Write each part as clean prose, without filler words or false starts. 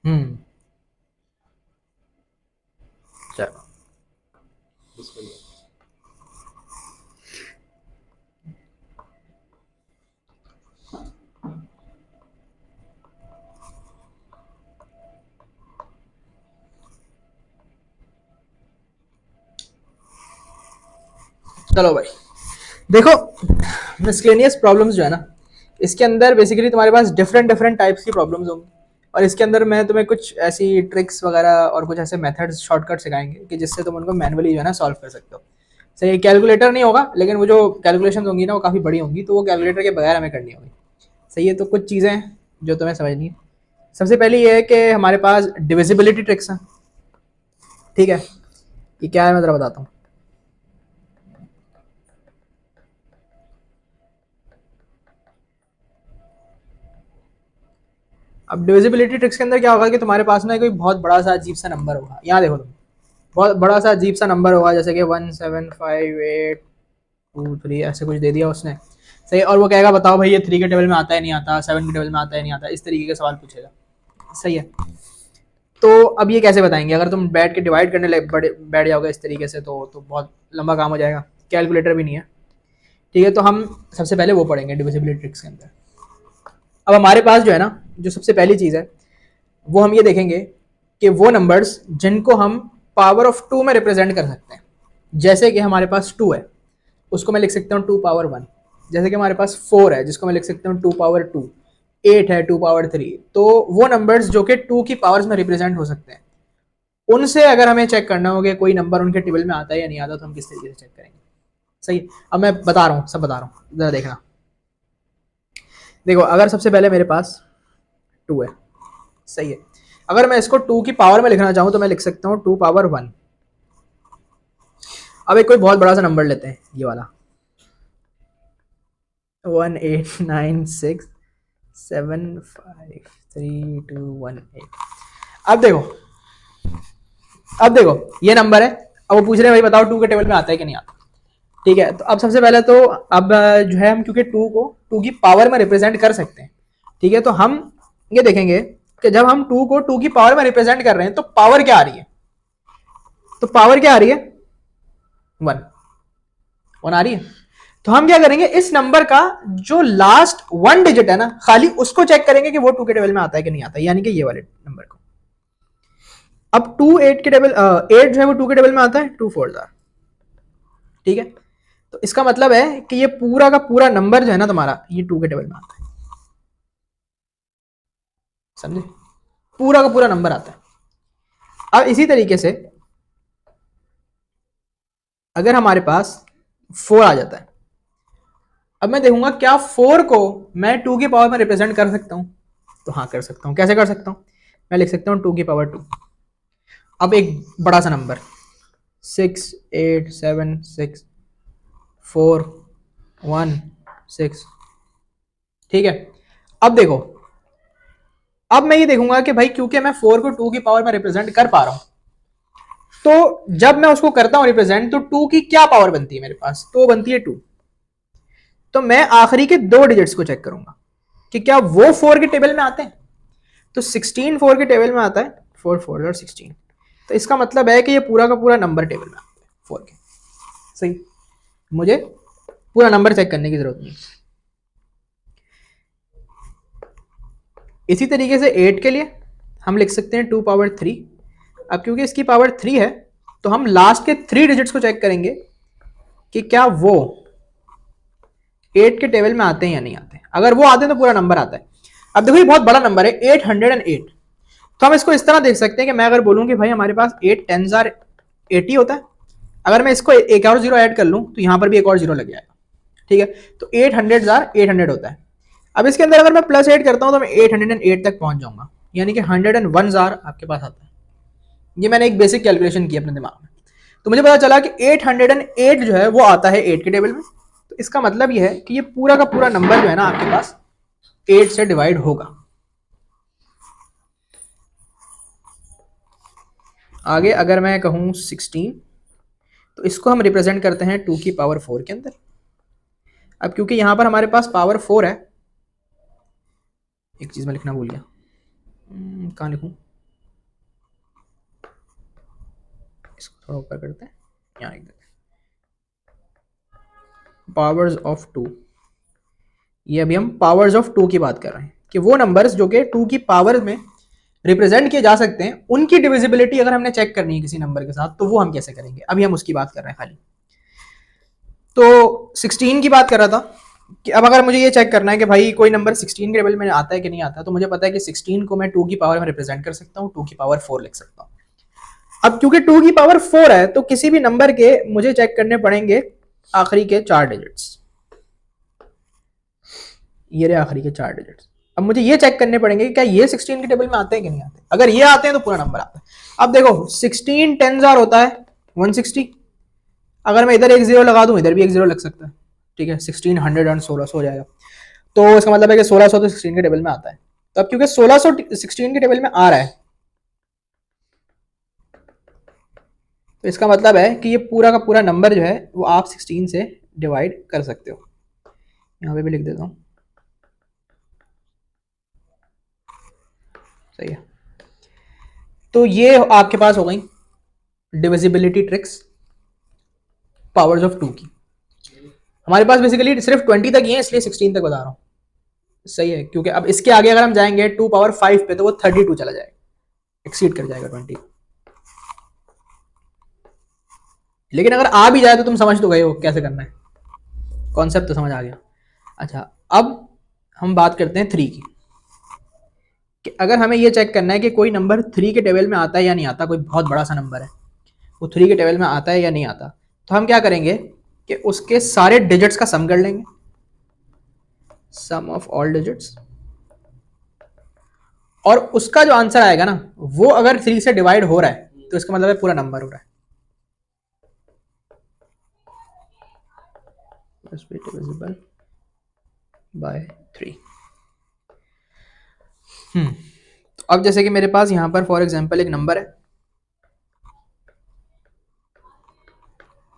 हम्म। चलो चलो भाई, देखो, मिसलेनियस प्रॉब्लम्स जो है ना, इसके अंदर बेसिकली तुम्हारे पास डिफरेंट डिफरेंट टाइप्स की प्रॉब्लम्स होंगी। और इसके अंदर मैं तुम्हें कुछ ऐसी ट्रिक्स वगैरह और कुछ ऐसे मेथड्स शॉर्टकट सिखाएंगे कि जिससे तुम उनको मैनुअली जो है ना सॉल्व कर सकते हो। सही, कैलकुलेटर नहीं होगा, लेकिन वो जो कैलकुलेशन होंगी ना वो काफ़ी बड़ी होंगी, तो वो कैलकुलेटर के बगैर हमें करनी होगी। सही है, तो कुछ चीज़ें हैं जो तुम्हें समझनी है। सबसे पहली ये है कि हमारे पास डिविजिबिलिटी ट्रिक्स हैं। ठीक है, ये क्या है मैं ज़रा बताता हूँ। अब डिविजिबिलिटी ट्रिक्स के अंदर क्या होगा कि तुम्हारे पास ना कोई बहुत बड़ा सा अजीब सा नंबर होगा, यहाँ देखो तुम, बहुत बड़ा सा अजीब सा नंबर होगा, जैसे कि 175823 ऐसे कुछ दे दिया उसने। सही, और वो कहेगा बताओ भाई ये 3 के टेबल में आता है नहीं आता, 7 के टेबल में आता है नहीं आता, इस तरीके के सवाल पूछेगा। सही है, तो अब ये कैसे बताएंगे, अगर तुम बैठ के डिवाइड करने लग बैठ जाओगे इस तरीके से तो बहुत लंबा काम हो जाएगा, कैलकुलेटर भी नहीं है। ठीक है, तो हम सबसे पहले वो पढ़ेंगे डिविजिबिलिटी ट्रिक्स के अंदर। अब हमारे पास जो है ना, जो सबसे पहली चीज़ है वो हम ये देखेंगे कि वो नंबर्स जिनको हम पावर ऑफ टू में रिप्रेजेंट कर सकते हैं। जैसे कि हमारे पास टू है, उसको मैं लिख सकता हूँ टू पावर वन। जैसे कि हमारे पास फोर है, जिसको मैं लिख सकता हूँ टू पावर टू। एट है टू पावर थ्री। तो वो नंबर्स जो कि टू की पावर्स में रिप्रेजेंट हो सकते हैं, उनसे अगर हमें चेक करना हो कि कोई नंबर उनके टेबल में आता है या नहीं आता, तो हम किस तरीके से चेक करेंगे। सही, अब मैं बता रहा हूँ, सब बता रहा हूँ, जरा देखना। देखो, अगर सबसे पहले मेरे पास टू है, सही है, अगर मैं इसको टू की पावर में लिखना चाहूँ तो मैं लिख सकता हूँ टू पावर वन। अब एक कोई बहुत बड़ा सा नंबर लेते हैं, ये वाला, 1896753218। अब देखो, अब देखो, ये नंबर है। अब वो पूछ रहे हैं भाई बताओ टू के टेबल में आता है कि नहीं आता। ठीक है, तो अब सबसे पहले तो अब जो है हम क्योंकि टू को टू की पावर में रिप्रेजेंट कर सकते हैं। ठीक है, तो हम ये देखेंगे कि जब हम टू को टू की पावर में रिप्रेजेंट कर रहे हैं तो पावर क्या आ रही है। तो पावर क्या आ रही है, वन। वन आ रही है। तो हम क्या करेंगे, इस नंबर का जो लास्ट वन डिजिट है ना, खाली उसको चेक करेंगे कि वो टू के टेबल में आता है कि नहीं आता, यानी कि ये वाले नंबर को। अब टू एट के टेबल, एट जो है वो टू के टेबल में आता है, टू फोर जार। ठीक है, तो इसका मतलब है कि ये पूरा का पूरा नंबर जो है ना तुम्हारा, ये टू के टेबल में आता है। समझे, पूरा का पूरा नंबर आता है। अब इसी तरीके से अगर हमारे पास फोर आ जाता है, अब मैं देखूंगा क्या फोर को मैं टू की पावर में रिप्रेजेंट कर सकता हूं। तो हाँ कर सकता हूं, कैसे कर सकता हूं, मैं लिख सकता हूं टू की पावर टू। अब एक बड़ा सा नंबर, 687641 6। ठीक है, अब देखो, अब मैं ये देखूंगा कि भाई क्योंकि मैं फोर को टू की पावर में रिप्रेजेंट कर पा रहा हूं, तो जब मैं उसको करता हूं रिप्रेजेंट, तो टू की क्या पावर बनती है मेरे पास, तो बनती है टू। तो मैं आखिरी के दो डिजिट्स को चेक करूंगा कि क्या वो फोर के टेबल में आते हैं। तो 16 फोर के टेबल में आता है, फोर फोर और 16। तो इसका मतलब है कि ये पूरा का पूरा नंबर टेबल में आता है फोर के। सही, मुझे पूरा नंबर चेक करने की जरूरत नहीं। इसी तरीके से एट के लिए हम लिख सकते हैं टू पावर थ्री। अब क्योंकि इसकी पावर थ्री है, तो हम लास्ट के थ्री डिजिट्स को चेक करेंगे कि क्या वो एट के टेबल में आते हैं या नहीं आते। अगर वो आते हैं तो पूरा नंबर आता है। अब देखो ये बहुत बड़ा नंबर है, 808। तो हम इसको इस तरह देख सकते हैं कि मैं अगर बोलूं कि भाई हमारे पास एट टेन जार 80 होता है, अगर मैं इसको एक और जीरो ऐड कर लूं तो यहां पर भी एक और जीरो लग जाएगा। ठीक है, तो 800 जार 800 होता है। अब इसके अंदर अगर मैं प्लस एट करता हूं तो मैं 808 तक पहुंच जाऊंगा, यानी कि 101 जार आपके पास आता है। ये मैंने एक बेसिक कैलकुलेशन की अपने दिमाग में, तो मुझे पता चला कि 808 जो है वो आता है एट के टेबल में। तो इसका मतलब ये है कि ये पूरा का पूरा नंबर जो है ना आपके पास एट से डिवाइड होगा। आगे अगर मैं कहूं 16, तो इसको हम रिप्रेजेंट करते हैं टू की पावर फोर के अंदर। अब क्योंकि यहां पर हमारे पास पावर फोर है, एक चीज मैं लिखना भूल गया, कहाँ लिखूं, इसको थोड़ा ऊपर करते हैं, यहाँ लिख देते हैं पावर्स ऑफ टू। ये अभी हम पावर्स ऑफ टू की बात कर रहे हैं कि वो नंबर्स जो कि टू की पावर में रिप्रेजेंट किए जा सकते हैं, उनकी डिविजिबिलिटी अगर हमने चेक करनी है किसी नंबर के साथ तो वो हम कैसे करेंगे, अभी हम उसकी बात कर रहे हैं खाली। तो 16 की बात कर रहा था कि अब अगर मुझे ये चेक करना है कि भाई कोई नंबर 16 के टेबल में आता है कि नहीं आता, तो मुझे पता है कि 16 को मैं 2 की पावर में रिप्रेजेंट कर सकता हूँ, 2 की पावर 4 लिख सकता हूँ। अब क्योंकि 2 की पावर 4 है तो किसी भी नंबर के मुझे चेक करने पड़ेंगे आखिरी के 4 डिजिट्स, ये रहे आखिरी के 4 डिजिट्स। अब मुझे ये चेक करने पड़ेंगे कि क्या ये 16 के टेबल में आते हैं कि नहीं आते। अगर ये आते हैं तो पूरा नंबर आता है। अब देखो 16 10 होता है 160, अगर मैं इधर एक जीरो लगा दूं इधर भी एक जीरो लग सकता है, ठीक है, 1600 और 1600 हो जाएगा। तो इसका मतलब है कि 1600 तो 16 के टेबल में आता है। तो अब क्योंकि 1600 16 के टेबल में आ रहा है तो इसका मतलब है कि ये पूरा का पूरा नंबर जो है वो आप 16 से डिवाइड कर सकते हो। यहाँ पे भी लिख देता हूँ, सही है। तो ये आपके पास हो गई divisibility tricks powers of two की। हमारे पास बेसिकली सिर्फ 20 तक ही है इसलिए 16 तक बता रहा हूँ, सही है, क्योंकि अब इसके आगे अगर हम जाएंगे 2 पावर 5 पे तो वो 32 चला जाएगा, एक्सीड कर जाएगा 20। लेकिन अगर आ भी जाए तो तुम समझ तो गए हो कैसे करना है, कॉन्सेप्ट तो समझ आ गया। अच्छा, अब हम बात करते हैं 3 की कि अगर हमें ये चेक करना है कि कोई नंबर 3 के टेबल में आता है या नहीं आता, कोई बहुत बड़ा सा नंबर है वो 3 के टेबल में आता है या नहीं आता, तो हम क्या करेंगे कि उसके सारे डिजिट्स का सम कर लेंगे, सम ऑफ ऑल डिजिट्स, और उसका जो आंसर आएगा ना वो अगर 3 से डिवाइड हो रहा है तो इसका मतलब है पूरा नंबर हो रहा है। Divisible by 3। तो अब जैसे कि मेरे पास यहां पर फॉर एग्जांपल एक नंबर है,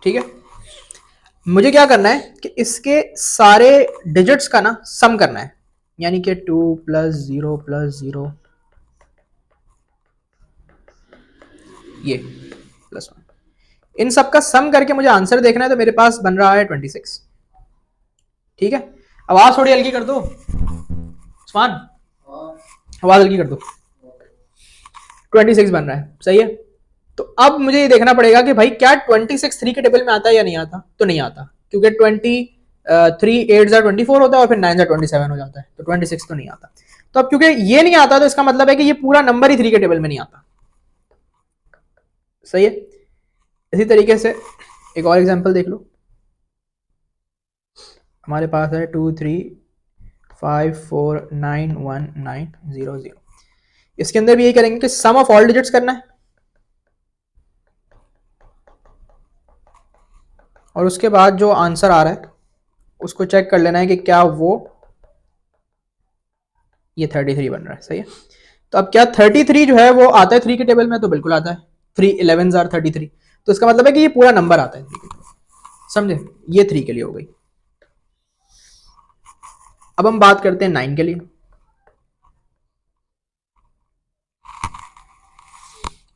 ठीक है, मुझे क्या करना है कि इसके सारे डिजिट्स का ना सम करना है, यानी कि 2 + 0 + 0 ये +1, इन सब का सम करके मुझे आंसर देखना है। तो मेरे पास बन रहा है 26, ठीक है। आवाज थोड़ी हल्की कर दो उस्मान, आवाज हल्की कर दो। 26 बन रहा है, सही है। तो अब मुझे ये देखना पड़ेगा कि भाई क्या 26 3 के टेबल में आता है या नहीं आता, तो नहीं आता, क्योंकि 3 8 24 होता है और फिर 9 27 हो जाता है, तो 26 तो नहीं आता। तो अब क्योंकि ये नहीं आता तो इसका मतलब है कि ये पूरा नंबर ही 3 के टेबल में नहीं आता, सही है। इसी तरीके से एक और एग्जांपल देख लो, हमारे पास है 2 3 5 4 9 1 9 0 0। इसके अंदर भी यही करेंगे कि सम ऑफ ऑल डिजिट्स करना है और उसके बाद जो आंसर आ रहा है उसको चेक कर लेना है कि क्या वो ये 33 बन रहा है, सही है। तो अब क्या 33 जो है वो आता है 3 के टेबल में, तो बिल्कुल आता है, 3 11 आर 33, तो इसका मतलब है कि ये पूरा नंबर आता है 3 के टेबल, समझे। ये 3 के लिए हो गई। अब हम बात करते हैं 9 के लिए।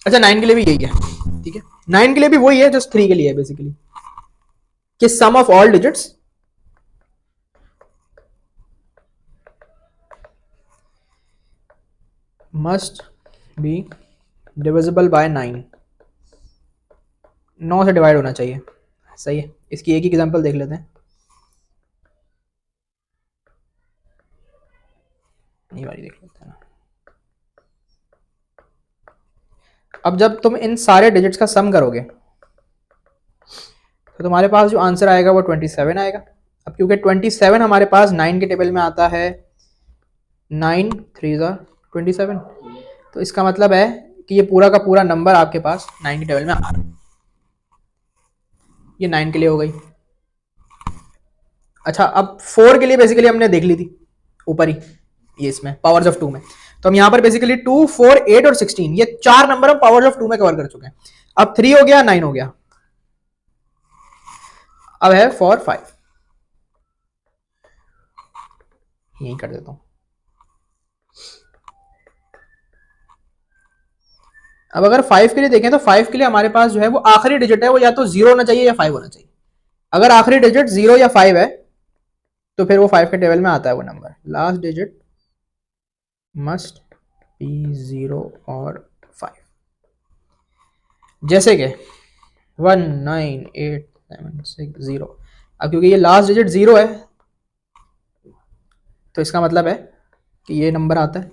अच्छा 9 के लिए भी यही है, ठीक है, 9 के लिए भी वही है जस्ट 3 के लिए है बेसिकली, कि sum of all digits must be divisible by 9, 9 से डिवाइड होना चाहिए, सही है। इसकी एक ही एग्जांपल देख लेते हैं, ये वाली देख लेते हैं। अब जब तुम इन सारे डिजिट्स का सम करोगे तो तुम्हारे पास जो आंसर आएगा वो 27 आएगा। अब क्योंकि 27 हमारे पास 9 के टेबल में आता है, 9 3 27, तो इसका मतलब है कि ये पूरा का पूरा नंबर आपके पास 9 के टेबल में आ रहा है। ये 9 के लिए हो गई। अच्छा, अब 4 के लिए बेसिकली हमने देख ली थी ऊपर ही, ये इसमें पावर्स ऑफ 2 में, तो हम यहाँ पर बेसिकली 2 4 8 और 16 ये 4 नंबर हम पावर्स ऑफ 2 में कवर कर चुके हैं। अब 3 हो गया, 9 हो गया, अब है 4 5, यही कर देता हूं। अब अगर 5 के लिए देखें तो 5 के लिए हमारे पास जो है वो आखिरी डिजिट है वो या तो 0 होना चाहिए या 5 होना चाहिए। अगर आखिरी डिजिट 0 या 5 है तो फिर वो 5 के टेबल में आता है वो number. Last digit must be 0 और 5। जैसे कि 19870। अब क्योंकि ये लास्ट डिजिट 0 है तो इसका मतलब है कि ये नंबर आता है।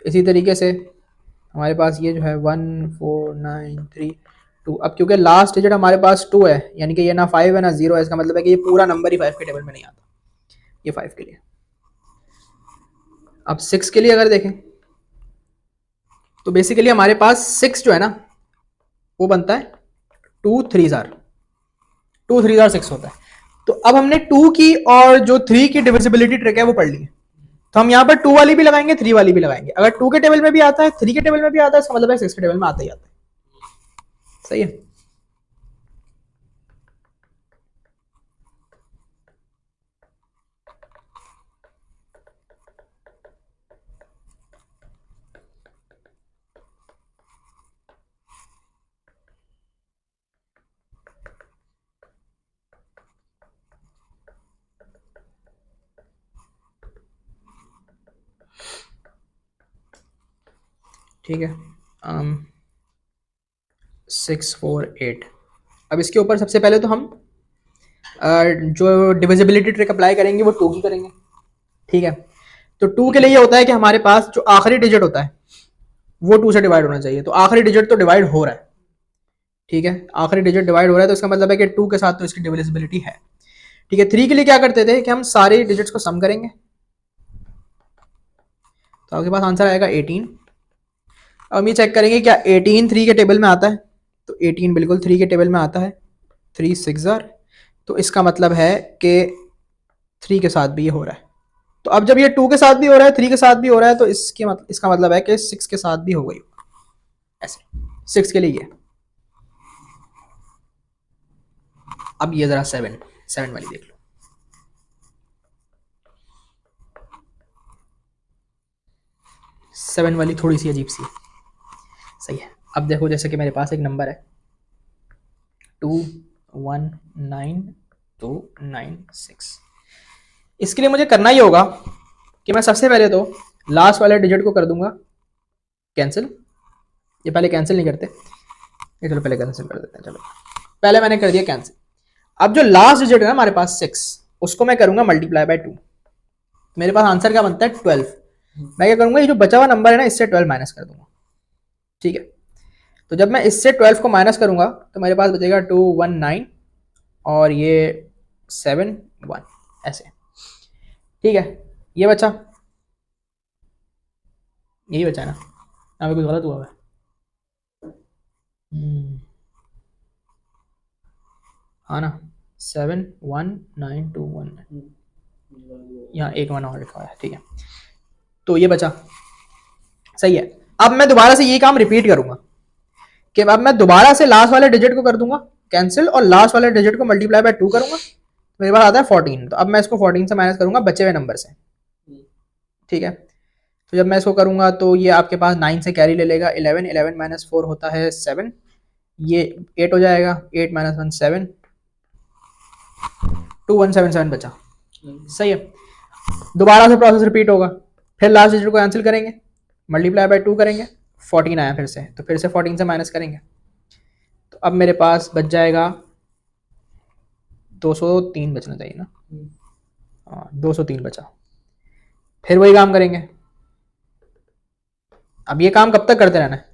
इसी तरीके से हमारे पास ये जो है 14932। अब क्योंकि लास्ट डिजिट हमारे पास 2 है यानी कि ये ना 5 है ना 0 है, इसका मतलब है कि ये पूरा नंबर ही 5 के टेबल में नहीं आता। ये 5 के लिए। अब 6 के लिए अगर देखें तो बेसिकली हमारे पास 6 जो है ना वो बनता है 2 3 जार 6 होता है। तो अब हमने 2 की और जो 3 की डिविजिबिलिटी ट्रिक है वो पढ़ ली है। तो हम यहाँ पर 2 वाली भी लगाएंगे 3 वाली भी लगाएंगे। अगर 2 के टेबल में भी आता है 3 के टेबल में भी आता है, इसका मतलब है 6 के टेबल में आता ही आता है। सही है। ठीक है। 648। अब इसके ऊपर सबसे पहले तो हम जो डिविजिबिलिटी ट्रिक अप्लाई करेंगे वो 2 की करेंगे। ठीक है। तो 2 के लिए ये होता है कि हमारे पास जो आखिरी डिजिट होता है वो 2 से डिवाइड होना चाहिए। तो आखिरी डिजिट तो डिवाइड हो रहा है। ठीक है, आखिरी डिजिट डिवाइड हो रहा है तो इसका मतलब है कि 2 के साथ तो इसकी डिविजिबिलिटी है। ठीक है। 3 के लिए क्या करते थे कि हम सारे डिजिट्स को सम करेंगे तो आपके पास आंसर आएगा 18। अब हम ये चेक करेंगे क्या 18 3 के टेबल में आता है। तो 18 बिल्कुल 3 के टेबल में आता है। 3 6 जार। तो इसका मतलब है कि 3 के साथ भी ये हो रहा है। तो अब जब ये 2 के साथ भी हो रहा है 3 के साथ भी हो रहा है तो इसका मतलब है कि 6 के साथ भी हो गई। ऐसे 6 के लिए ये। अब ये जरा 7 वाली देख लो। सेवन वाली थोड़ी सी अजीब सी है। सही है। अब देखो जैसे कि मेरे पास एक नंबर है 219296। इसके लिए मुझे करना ही होगा कि मैं सबसे पहले तो लास्ट वाले डिजिट को कर दूंगा कैंसिल। ये पहले कैंसिल नहीं करते, ये चलो पहले कैंसिल कर देते हैं। चलो पहले मैंने कर दिया कैंसिल। अब जो लास्ट डिजिट है ना हमारे पास 6, उसको मैं करूंगा मल्टीप्लाई बाय 2। मेरे पास आंसर क्या बनता है 12। मैं क्या करूंगा ये जो बचा हुआ नंबर है ना इससे 12 माइनस कर दूंगा। ठीक है। तो जब मैं इससे 12 को माइनस करूंगा तो मेरे पास बचेगा 219 और ये 71 ऐसे। ठीक है। ये बचा, यही बचा है ना, यहाँ पे कुछ गलत हुआ है। हाँ ना 719219 यहाँ एक 1 और लिखा है। ठीक है। तो ये बचा। सही है। अब मैं दोबारा से ये काम रिपीट करूंगा कि अब मैं दोबारा से लास्ट वाले डिजिट को कर दूंगा कैंसिल और लास्ट वाले डिजिट को मल्टीप्लाई बाय 2 करूंगा। तो मेरे पास आता है 14। तो अब मैं इसको 14 से माइनस करूंगा बचे हुए नंबर से। ठीक है। तो जब मैं इसको करूंगा तो ये आपके पास 9 से कैरी ले लेगा 11। 11 माइनस 4 होता है 7। ये 8 हो जाएगा। 8 माइनस 1 7। 2177 बचा। सही है। दोबारा से प्रोसेस रिपीट होगा। फिर लास्ट डिजिट को कैंसिल करेंगे, मल्टीप्लाई बाय 2 करेंगे, 14 आया फिर से, तो फिर से 14 से माइनस करेंगे। तो अब मेरे पास बच जाएगा 203 बचना चाहिए ना। हाँ 203 बचा। फिर वही काम करेंगे। अब ये काम कब तक करते रहना है?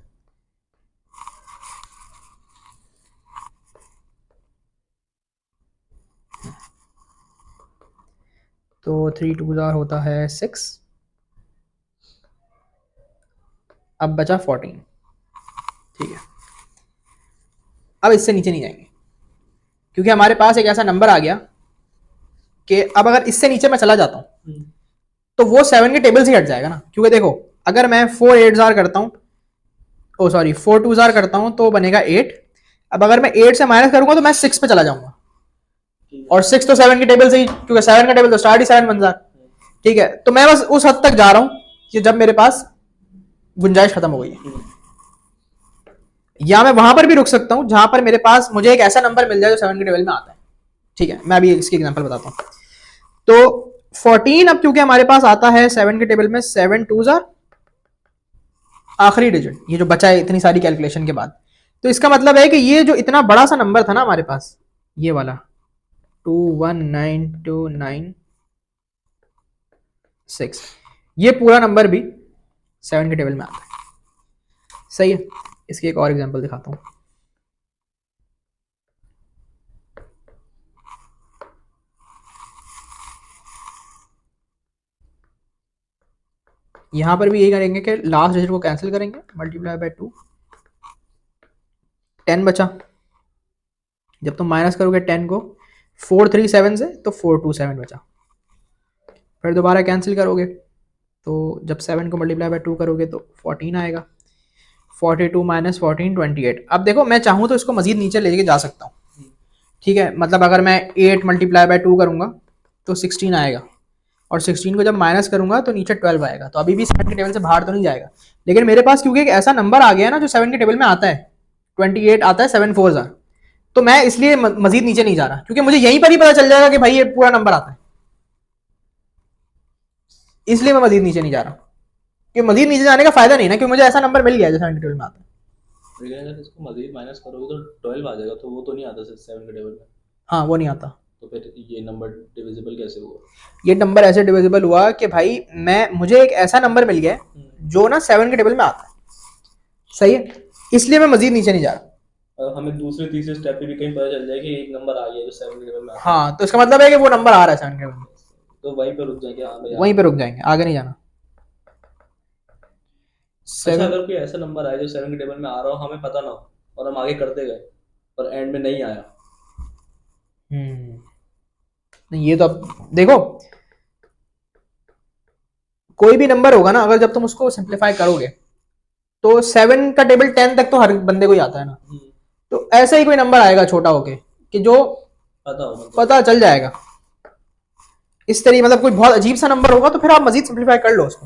तो 3 2 होता है 6। अब बचा 14। ठीक है। अब इससे नीचे नहीं जाएंगे क्योंकि हमारे पास एक ऐसा नंबर आ गया कि अब अगर इससे नीचे मैं चला जाता हूं तो वो 7 के टेबल से हट जाएगा ना। क्योंकि देखो अगर मैं 4 8 जार करता हूं, ओ सॉरी 4 2 जार करता हूं तो बनेगा 8। अब अगर मैं 8 से माइनस करूंगा तो मैं 6 पे चला जाऊंगा और 6 तो 7 के टेबल से ही, क्योंकि 7 का टेबल तो स्टार्ट ही 7 बन जाता। ठीक है। तो मैं बस उस हद तक जा रहा हूं कि जब मेरे पास गुंजाइश खत्म हो गई है। या मैं वहां पर भी रुक सकता हूं जहां पर मेरे पास मुझे एक ऐसा नंबर मिल जाए जो 7 के टेबल में आता है। ठीक है, मैं अभी इसकी एग्जांपल बताता हूं। तो 14 अब क्योंकि हमारे पास आता है 7 के टेबल में, 7 2 जार आखिरी डिजिट, ये जो बचा है इतनी सारी कैलकुलेशन के बाद, तो इसका मतलब है कि ये जो इतना बड़ा सा नंबर था ना हमारे पास, ये वाला 219296, ये पूरा नंबर भी 7 के टेबल में आता है। सही है, इसकी एक और एग्जांपल दिखाता हूं। यहां पर भी यही करेंगे कि लास्ट डिजिट को कैंसिल करेंगे, मल्टीप्लाई बाय 2, 10 बचा। जब तुम माइनस करोगे 10 को 437 से तो 427 बचा। फिर दोबारा कैंसिल करोगे तो जब 7 को मल्टीप्लाई बाय 2 करोगे तो 14 आएगा। 42 माइनस 14 28। अब देखो मैं चाहूँ तो इसको मजीद नीचे लेके जा सकता हूँ। ठीक है, मतलब अगर मैं 8 मल्टीप्लाई बाय 2 करूँगा तो 16 आएगा, और 16 को जब माइनस करूंगा तो नीचे 12 आएगा, तो अभी भी 7 के टेबल से बाहर तो नहीं जाएगा। लेकिन मेरे पास क्योंकि एक ऐसा नंबर आ गया ना जो 7 के टेबल में आता है, 28 आता है 7 4 जार, तो मैं इसलिए मजीद नीचे नहीं जा रहा, क्योंकि मुझे यहीं पर ही पता चल जाएगा कि भाई ये पूरा नंबर आता है, इसलिए मैं मजीद नीचे नहीं जा रहा। कि मजीद नीचे जाने का फायदा नहीं ना, क्योंकि मुझे ऐसा नंबर मिल गया जो 7 के टेबल में आता है। लेकिन अगर इसको मजीद माइनस करोगे तो 12 आ जाएगा, तो वो तो नहीं आता 7 के टेबल में। हाँ, वो नहीं आता। तो फिर ये नंबर डिविजिबल कैसे हुआ? ये नंबर ऐसे डिविजिबल हुआ कि भाई मुझे एक ऐसा नंबर मिल गया जो ना 7 के टेबल में आता है। सही है, इसलिए मैं मजीद नीचे नहीं जा रहा। और हमें दूसरे तीसरे स्टेप पे भी कहीं पता चल जाए कि एक नंबर आ गया जो 7 के टेबल में आता है, हाँ, तो इसका मतलब है कि वो नंबर आ रहा है 7 के टेबल में, तो वहीं पे रुक जाएंगे। हाँ भाई, वहीं पे रुक जाएंगे, आगे नहीं जाना। अच्छा, 7। अगर कोई ऐसा नंबर आए जो 7 के टेबल में आ रहा हो, हमें पता ना हो, और हम आगे करते गए और एंड में नहीं आया। नहीं, ये तो अब देखो, कोई भी नंबर होगा ना, अगर जब तुम उसको सिंप्लीफाई करोगे तो 7 का टेबल 10 तक तो हर बंदे को ही आता है ना, तो ऐसा ही कोई नंबर आएगा छोटा होके कि जो पता हो मतलब। पता चल जाएगा इस तरीके, मतलब कोई बहुत अजीब सा नंबर होगा तो फिर आप मजीद सिंप्लीफाई कर लो उसको,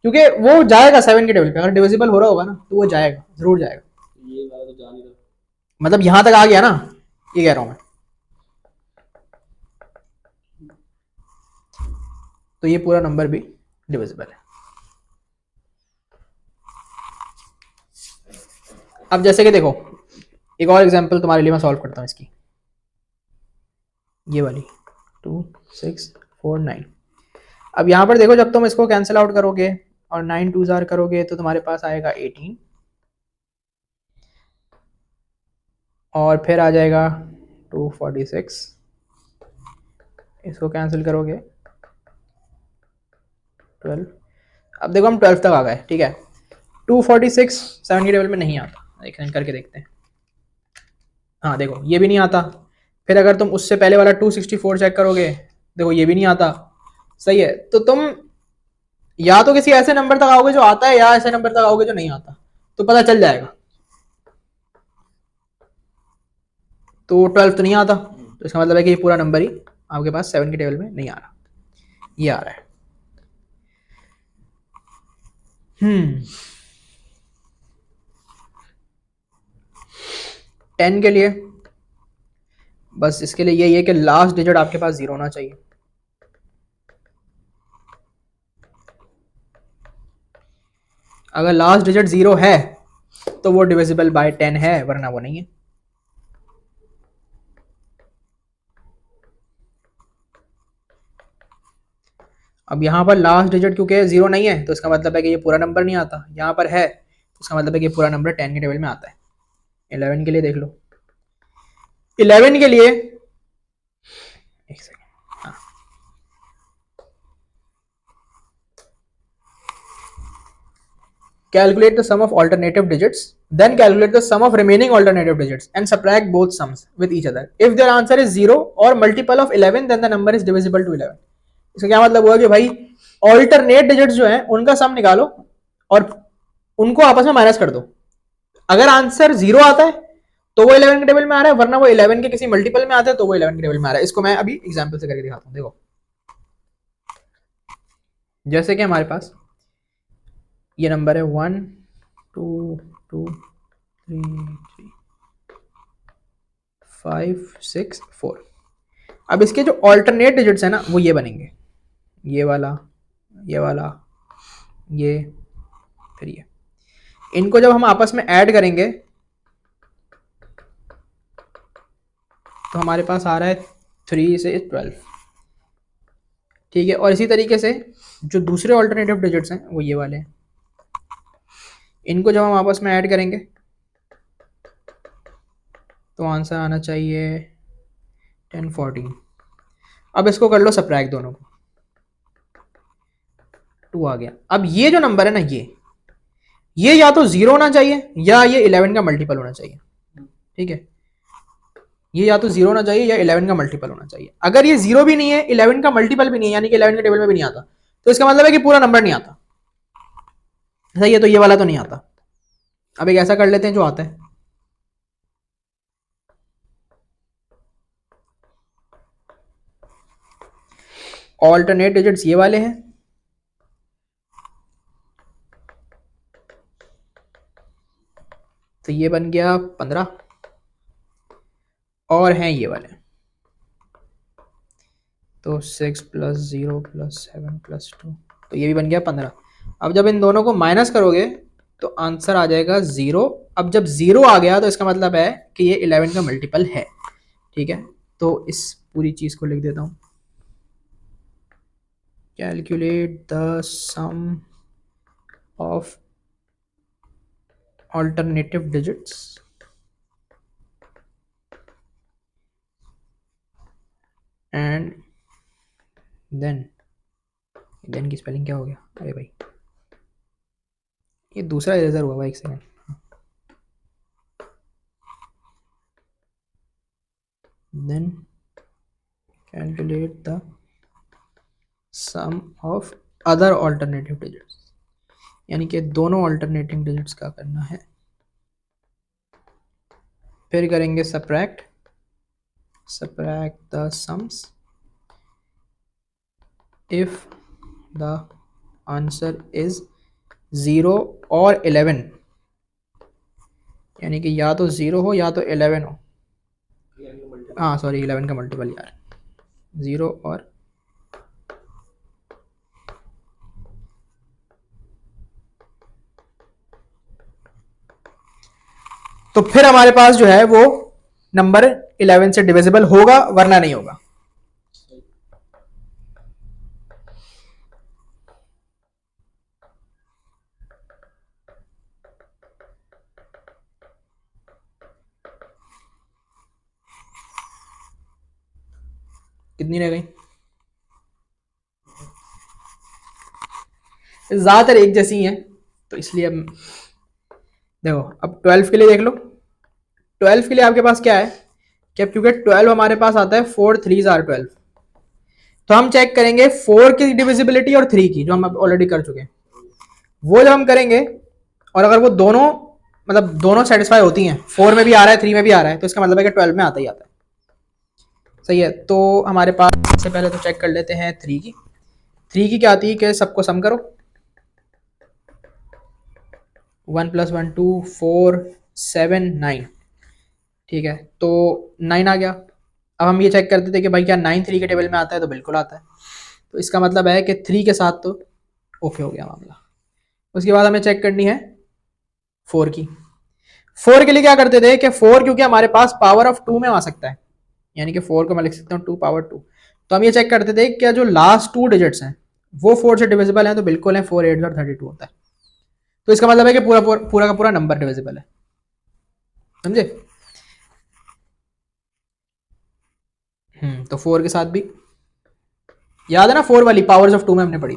क्योंकि वो जाएगा 7 के टेबल पे, अगर डिविजिबल हो रहा होगा ना तो वो जाएगा, जरूर जाएगा। ये वाला तो जान ही रहा। मतलब यहां तक आ गया ना, ये कह रहा हूं मैं। तो ये पूरा नंबर भी डिविजिबल है। अब जैसे कि देखो, एक और एग्जांपल तुम्हारे लिए मैं सॉल्व करता हूँ इसकी, ये वाली 2649। अब यहाँ पर देखो, जब तुम इसको कैंसिल आउट करोगे और 9 2 जार करोगे तो तुम्हारे पास आएगा 18, और फिर आ जाएगा 246, इसको कैंसिल करोगे 12। अब देखो हम 12 तक आ गए, ठीक है। 246 7 के टेबल में नहीं आता, एक करके देखते हैं। हाँ देखो, ये भी नहीं आता। फिर अगर तुम उससे पहले वाला 264 चेक करोगे, देखो ये भी नहीं आता। सही है, तो तुम या तो किसी ऐसे नंबर तक आओगे जो आता है, या ऐसे नंबर तक आओगे जो नहीं आता, तो पता चल जाएगा। तो 12 तो नहीं आता, तो इसका मतलब है कि ये पूरा नंबर ही आपके पास 7 के टेबल में नहीं आ रहा, ये आ रहा है। 10 के लिए बस इसके लिए यही है कि लास्ट डिजिट आपके पास 0 होना चाहिए। अगर लास्ट डिजिट 0 है तो वो डिविजिबल बाय 10 है, वरना वो नहीं है। अब यहाँ पर लास्ट डिजिट क्योंकि 0 नहीं है, तो इसका मतलब है कि ये पूरा नंबर नहीं आता। यहाँ पर है तो इसका मतलब है कि पूरा नंबर 10 के टेबल में आता है। 11 के लिए देख लो, 11 के लिए एक सेकेंड, हाँ, calculate the sum of alternative digits, then calculate the sum of remaining alternative digits and subtract both sums with each other. If their answer is 0 or multiple of 11, then the number is divisible to 11. इसका क्या मतलब हुआ कि भाई alternate digits जो हैं उनका सम निकालो और उनको आपस में माइनस कर दो। अगर आंसर 0 आता है तो वो 11 के टेबल में आ रहा है, वरना वो 11 के किसी मल्टीपल में आता है तो वो 11 के टेबल में आ रहा है। इसको मैं अभी एग्जांपल से करके दिखाता हूँ। देखो, जैसे कि हमारे पास ये नंबर है 1 2 2 3 3 5 6 4। अब इसके जो ऑल्टरनेट डिजिट्स है ना वो ये बनेंगे, ये वाला, ये वाला, ये, फिर ये। इनको जब हम आपस में ऐड करेंगे तो हमारे पास आ रहा है 3 से 12, ठीक है। और इसी तरीके से जो दूसरे ऑल्टरनेटिव डिजिट्स हैं वो ये वाले हैं, इनको जब हम आपस में ऐड करेंगे तो आंसर आना चाहिए 10 14। अब इसको कर लो सब्ट्रैक्ट दोनों को, 2 आ गया। अब ये जो नंबर है ना ये या तो 0 होना चाहिए या ये 11 का मल्टीपल होना चाहिए, ठीक है। ये या तो 0 होना चाहिए या 11 का मल्टीपल होना चाहिए। अगर ये 0 भी नहीं है, 11 का मल्टीपल भी नहीं है, यानी कि 11 के टेबल में भी नहीं आता, तो इसका मतलब है कि पूरा नंबर नहीं आता, सही है। तो ये वाला तो नहीं आता। अब एक ऐसा कर लेते हैं जो आता है, ऑल्टरनेट डिजिट्स ये वाले हैं, तो ये बन गया 15, और हैं ये वाले, तो 6 + 0 + 7 + 2, तो ये भी बन गया 15। अब जब इन दोनों को माइनस करोगे तो आंसर आ जाएगा 0। अब जब 0 आ गया तो इसका मतलब है कि ये 11 का मल्टीपल है, ठीक है। तो इस पूरी चीज को लिख देता हूं, calculate the sum of alternative digits and then की स्पेलिंग क्या हो गया, अरे भाई ये दूसरा इरेजर हुआ भाई, एक second. Then calculate the sum of other alternative digits, यानी कि दोनों ऑल्टरनेटिंग डिजिट्स का करना है। फिर करेंगे subtract the sums if the answer is 0 और 11, यानी कि या तो 0 हो या तो 11 हो, हाँ सॉरी 11 का मल्टीपल यार, 0 और तो फिर हमारे पास जो है वो नंबर 11 से डिविजिबल होगा, वरना नहीं होगा। कितनी रह गई, ज्यादातर एक जैसी हैं, तो इसलिए अब देखो, अब 12 के लिए देख लो। 12 के लिए आपके पास क्या है कि अब क्योंकि 12 हमारे पास आता है 4 3s are 12, तो हम चेक करेंगे 4 की डिविजिबिलिटी और 3 की, जो हम ऑलरेडी कर चुके हैं। वो जब हम करेंगे और अगर वो दोनों मतलब दोनों सेटिस्फाई होती हैं, 4 में भी आ रहा है 3 में भी आ रहा है, तो इसका मतलब है कि 12 में आता ही आता है, सही है। तो हमारे पास सबसे पहले तो चेक कर लेते हैं 3 की। 3 की क्या आती है कि सबको सम करो, 1 + 1 2 4 7 9, ठीक है। तो 9 आ गया। अब हम ये चेक करते थे कि भाई क्या 9 3 के टेबल में आता है, तो बिल्कुल आता है, तो इसका मतलब है कि 3 के साथ तो ओके हो गया मामला। उसके बाद हमें चेक करनी है 4 की। 4 के लिए क्या करते थे कि 4 क्योंकि हमारे पास पावर ऑफ 2 में आ सकता है, यानी कि 4 को मैं लिख सकता हूँ 2 पावर 2, तो हम ये चेक करते थे क्या जो लास्ट 2 डिजिट्स हैं वो 4 से डिविजिबल हैं, तो बिल्कुल है, 4 8 और 32 होता है, तो इसका मतलब है कि पूरा का पूरा नंबर डिविजिबल है, समझे। तो 4 के साथ भी याद है ना, 4 वाली पावर्स ऑफ 2 में हमने पढ़ी,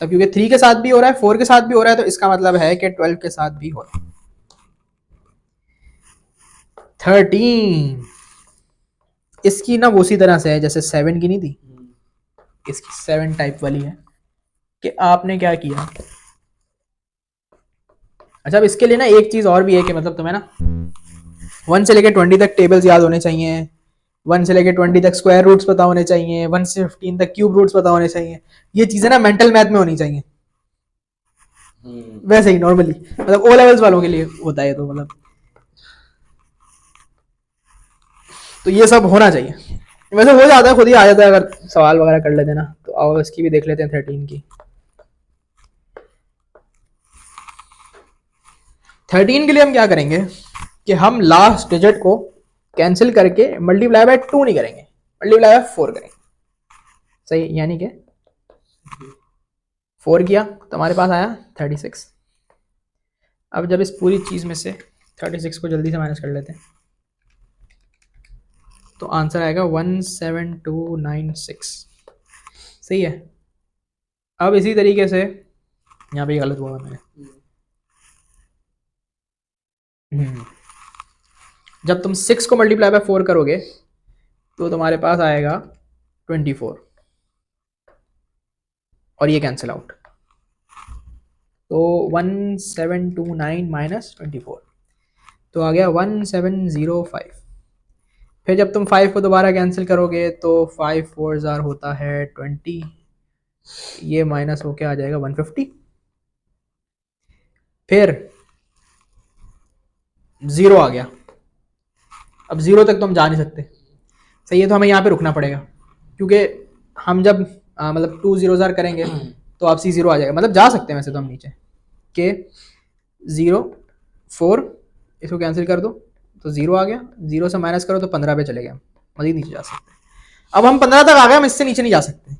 तब क्योंकि 3 के साथ भी हो रहा है 4 के साथ भी हो रहा है, तो इसका मतलब है कि 12 के साथ भी हो रहा है। 13 इसकी ना वो उसी तरह से है जैसे 7 की नहीं थी, इसकी 7 टाइप वाली है कि आपने क्या किया। अच्छा, अब इसके लिए ना एक चीज और भी है कि मतलब तुम्हें ना 1 से लेकर 20 तक टेबल्स याद होने चाहिए, 1 से लेकर 20 तक स्क्वायर रूट्स पता होने चाहिए, 1 से 15 तक क्यूब रूट्स पता होने चाहिए। ये चीजें ना मेंटल मैथ में होनी चाहिए, वैसे ही नॉर्मली मतलब ओ लेवल्स वालों के लिए होता है, तो मतलब तो ये सब होना चाहिए। वैसे हो जाता है, खुद ही आ जाता है अगर सवाल वगैरह कर लेते ना। तो आओ इसकी भी देख लेते हैं 13 की। 13 के लिए हम क्या करेंगे कि हम लास्ट डिजिट को कैंसिल करके मल्टीप्लाई बाय 2 नहीं करेंगे, मल्टीप्लाई बाय 4 करेंगे। सही, यानी कि 4 किया तो हमारे पास आया 36। अब जब इस पूरी चीज में से 36 को जल्दी से माइनस कर लेते हैं तो आंसर आएगा 17296। सही है। अब इसी तरीके से यहाँ पे गलत हुआ मैंने। जब तुम 6 को मल्टीप्लाई बाय 4 करोगे तो तुम्हारे पास आएगा 24 और ये कैंसिल आउट। तो 1729 माइनस 24 तो आ गया 1705। फिर जब तुम 5 को दोबारा कैंसिल करोगे तो 5 4 जार होता है 20, ये माइनस होके आ जाएगा 150। फिर 0 आ गया। अब 0 तक तो हम जा नहीं सकते, सही है, तो हमें यहाँ पे रुकना पड़ेगा क्योंकि हम जब मतलब 2 0 जार करेंगे तो आपसी 0 आ जाएगा। मतलब जा सकते हैं वैसे तो हम नीचे के 0 4, इसको कैंसिल कर दो तो 0 आ गया, 0 से माइनस करो तो 15 पे चले गए, हम मजीद नीचे जा सकते हैं। अब हम 15 तक आ गए, हम इससे नीचे नहीं जा सकते।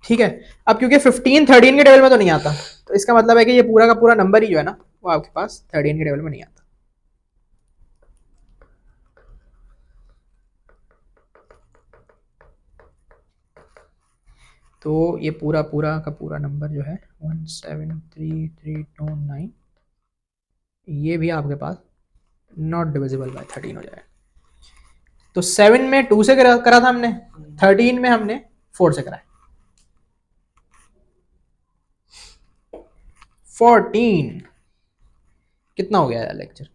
ठीक है। अब क्योंकि 15 13 के टेबल में तो नहीं आता, तो इसका मतलब है कि ये पूरा का पूरा नंबर ही जो है ना वो आपके पास 13 के टेबल में नहीं आता। तो ये पूरा पूरा का पूरा नंबर जो है 173,329 ये भी आपके पास नॉट डिविजिबल बाय 13 हो जाएगा। तो 7 में 2 से करा था हमने, 13 में हमने 4 से करा है। 14 कितना हो गया यार लेक्चर।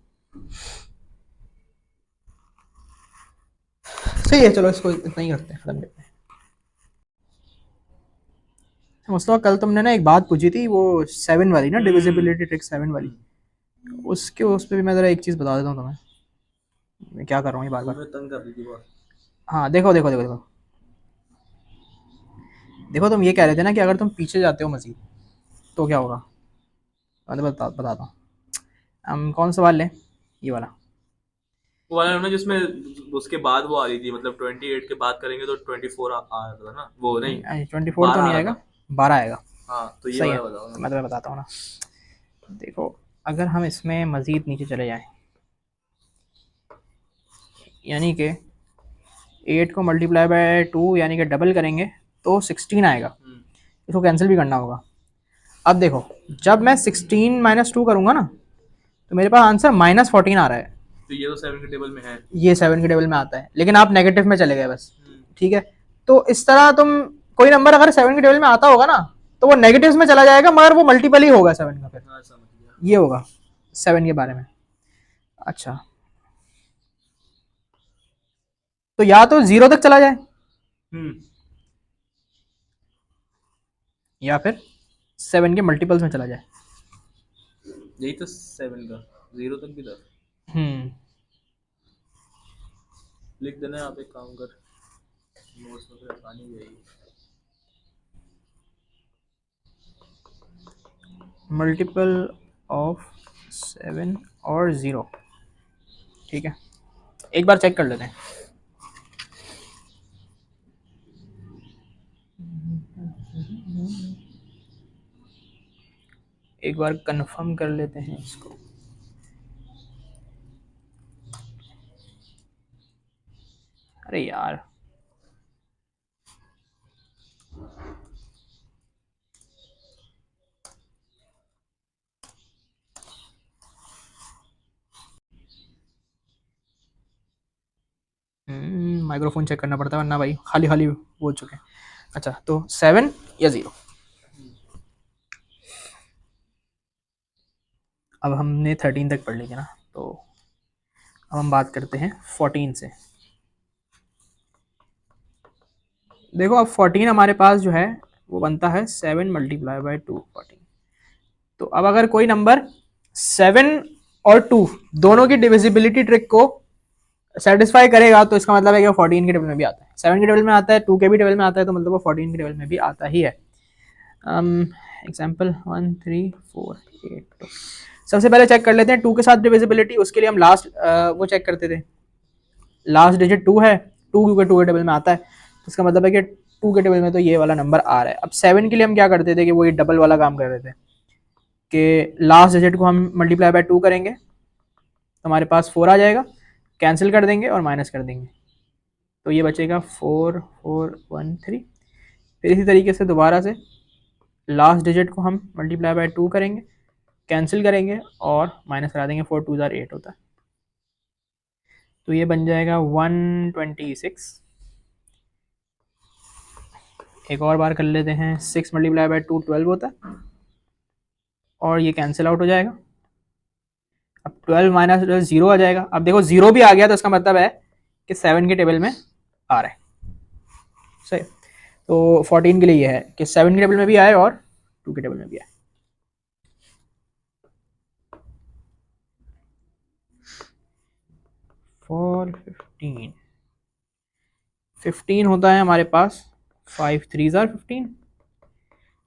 सही है, चलो इसको इतना ही करते हैं, खत्म करते हैं। मुस्तफा कल तुमने ना एक बात पूछी थी वो 7 वाली ना, डिविजिबिलिटी ट्रिक 7 वाली, उसके उस पर भी मैं जरा एक चीज बता देता हूँ तुम्हें। मैं क्या कर रहा हूँ ये बार बार। तंग कर दी थी बहुत। हाँ देखो देखो देखो देखो देखो, तुम ये कह रहे थे ना कि अगर तुम पीछे जाते हो मजीद तो क्या होगा। मैं बताता हूँ। हम कौन सा सवाल लें, ये वाला। वो वाला ना जिसमें उसके बाद वो आ रही थी, मतलब 28 के बाद करेंगे तो 24 आ रहा था ना, वो नहीं 24 तो 12 नहीं आ रहा आएगा, था। 12 आएगा। हाँ तो ये सही है, वाला बताओ तो ना। मैं तुम्हें बताता हूँ ना। देखो अगर हम इसमें मजीद नीचे चले जाएं, यानी कि 8 को मल्टीप्लाई बाय 2 यानी कि डबल करेंगे तो 16 आएगा। इसको कैंसिल भी करना होगा। अब देखो जब मैं 16 माइनस 2 करूँगा ना तो मेरे पास आंसर -14 आ रहा है। तो ये तो 7 के टेबल में है। ये 7 के टेबल में आता है, लेकिन आप नेगेटिव में चले गए बस। ठीक है। तो इस तरह तुम कोई नंबर अगर 7 के टेबल में आता होगा ना तो वो नेगेटिव में चला जाएगा, मगर वो मल्टीपल ही होगा 7 का। फिर हाँ समझ गया। ये होगा 7 के बारे में। अच्छा, तो या तो 0 तक चला जाए या फिर 7 के मल्टीपल्स में चला जाए। यही तो 7 का 0 तक भी था। लिख देना, आप एक काम कर, नोट्स में फिर आसानी हो जाएगी। मल्टीपल ऑफ 7 और 0। ठीक है, एक बार चेक कर लेते हैं। एक बार कंफर्म कर लेते हैं इसको। अरे यार माइक्रोफोन चेक करना पड़ता है वरना भाई खाली खाली बोल चुके हैं। अच्छा, तो 7 या 0। अब हमने 13 तक पढ़ लिया ना, तो अब हम बात करते हैं 14 से। देखो अब 14 हमारे पास जो है वो बनता है 7 मल्टीप्लाई बाय 2 14। तो अब अगर कोई नंबर 7 और 2 दोनों की डिविजिबिलिटी ट्रिक को सेटिस्फाई करेगा तो इसका मतलब है कि वो 14 के टेबल में भी आता है, 7 के टेबल में आता है, 2 के भी टेबल में आता है, तो मतलब वो 14 के टेबल में भी आता ही है। एग्जाम्पल 1 3 4 8 2। सबसे पहले चेक कर लेते हैं 2 के साथ डिविजिबिलिटी। उसके लिए हम लास्ट वो चेक करते थे, लास्ट डिजिट 2 है, 2 क्योंकि 2 के टेबल में आता है, तो इसका मतलब है कि 2 के टेबल में तो ये वाला नंबर आ रहा है। अब 7 के लिए हम क्या करते थे कि वो ये डबल वाला काम कर रहे थे कि लास्ट डिजिट को हम मल्टीप्लाई बाय 2 करेंगे तो हमारे पास 4 आ जाएगा, कैंसिल कर देंगे और माइनस कर देंगे, तो ये बचेगा 4 4 1 3। फिर इसी तरीके से दोबारा से लास्ट डिजिट को हम मल्टीप्लाई बाय 2 करेंगे, कैंसिल करेंगे और माइनस करा देंगे, 4 2 8 होता है, तो ये बन जाएगा 126। एक और बार कर लेते हैं, 6 मल्टीप्लाई बाय 2 12 होता है और ये कैंसिल आउट हो जाएगा। अब 12 माइनस 12 जीरो आ जाएगा। अब देखो जीरो भी आ गया तो इसका मतलब है कि 7 के टेबल में आ रहा है, सही। तो 14 के लिए ये है कि 7 के टेबल में भी आए और 2 के टेबल में भी आए। फॉर 15 होता है हमारे पास, 5 3 आर 15,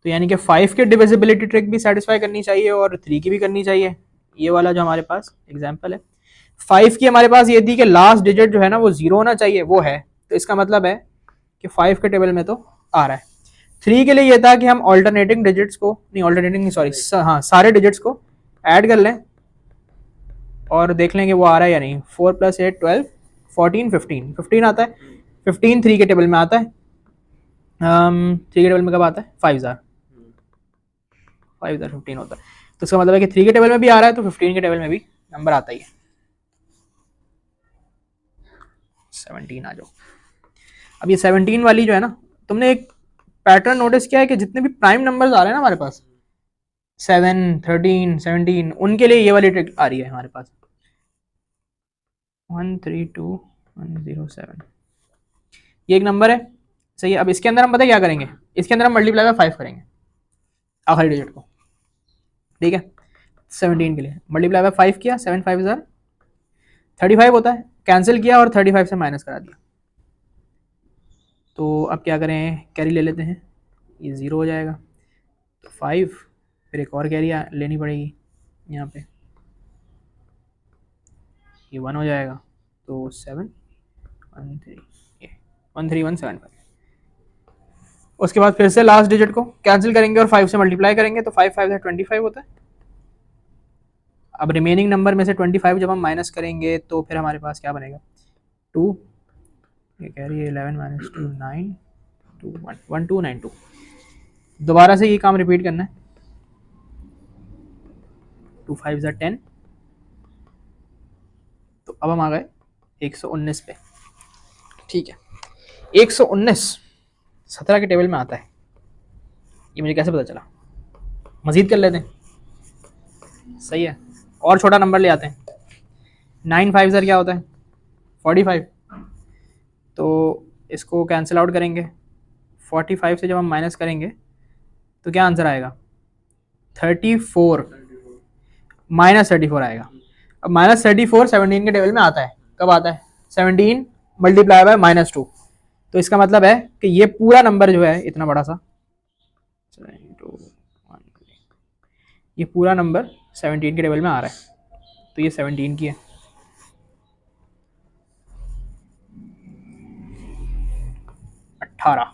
तो यानी कि 5 के डिविजिबिलिटी ट्रिक भी सेटिस्फाई करनी चाहिए और 3 की भी करनी चाहिए। ये वाला जो हमारे पास एग्जांपल है, 5 की हमारे पास ये थी कि लास्ट डिजिट जो है ना वो जीरो होना चाहिए, वो है, तो इसका मतलब है कि 5 के टेबल में तो आ रहा है। 3 के लिए ये था कि हम ऑल्टरनेटिंग डिजिट्स को, नहीं ऑल्टरनेटिंग नहीं सॉरी, हाँ सारे डिजिट्स को ऐड कर लें और देख लें कि वो आ रहा है या नहीं। 4 + 8 12 14 15 15 आता है, 15 3 के टेबल में आता है। 3 के टेबल में कब आता है? 5,000 15 होता है, तो इसका मतलब है कि 3 के टेबल में भी आ रहा है तो 15 के टेबल में भी नंबर आता ही है। 17 आ जाओ। अब ये 17 वाली जो है ना, तुमने एक पैटर्न नोटिस किया है कि जितने भी प्राइम नंबर्स आ रहे हैं ना हमारे पास, 7 13 17, उनके लिए ये वाली ट्रिक आ रही है हमारे पास, 132107, ये एक नंबर है, सही है। अब इसके अंदर हम पता क्या करेंगे, इसके अंदर हम मल्टीप्लाई बाय 5 करेंगे आखिरी डिजिट को, ठीक है। 17 के लिए मल्टीप्लाई बाय 5 किया, 7 5 35 होता है, कैंसिल किया और 35 से माइनस करा दिया, तो अब क्या करें, कैरी ले लेते हैं, ये ज़ीरो हो जाएगा, तो 5, फिर एक और कैरी लेनी पड़ेगी यहाँ पे, ये 1 हो जाएगा, तो 7 1 3 ये 13175। उसके बाद फिर से लास्ट डिजिट को कैंसिल करेंगे और 5 से मल्टीप्लाई करेंगे, तो 5 5 से 25 होता है। अब रिमेनिंग नंबर में से 25 जब हम माइनस करेंगे तो फिर हमारे पास क्या बनेगा, 2, ये कह रही है 11 - 2 9 2 1 1 2 9 2। दोबारा से ये काम रिपीट करना है, 2 5 10, तो अब हम आ गए 119 पे, ठीक है। 119 17 के टेबल में आता है, ये मुझे कैसे पता चला, मजीद कर लेते हैं, सही है, और छोटा नंबर ले आते हैं। 9 5 क्या होता है, 45, तो इसको कैंसिल आउट करेंगे, 45 से जब हम माइनस करेंगे तो क्या आंसर आएगा, 34 -34 आएगा। अब -34 17 के टेबल में आता है, कब आता है, 17 मल्टीप्लाई बाय -2, तो इसका मतलब है कि ये पूरा नंबर जो है इतना बड़ा सा, ये पूरा नंबर 17 के टेबल में आ रहा है, तो ये 17 की है। अट्ठारह,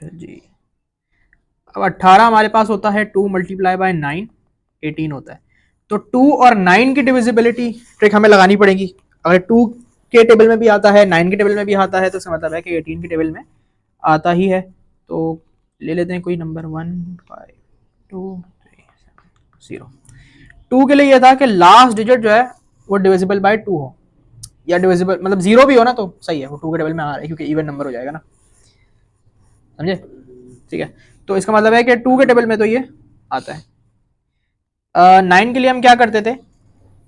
जी। अब 18 हमारे पास होता है 2 मल्टीप्लाई बाय 9 18 होता है, तो 2 और 9 की डिविजिबिलिटी ट्रिक हमें लगानी पड़ेगी। अगर 2 के टेबल में भी आता है, 9 के टेबल में भी आता है, तो इसका मतलब है कि 18 के टेबल में आता ही है। तो ले लेते हैं कोई नंबर 1 5 2 3 0। 2 के लिए यह था कि लास्ट डिजिट जो है वो डिविजिबल बाय 2 हो, या डिविजिबल मतलब 0 भी हो ना तो सही है, वो 2 के टेबल में आ रहा है क्योंकि इवन नंबर हो जाएगा ना, समझे, ठीक है। तो इसका मतलब है कि 2 के टेबल में तो ये आता है। 9 के लिए हम क्या करते थे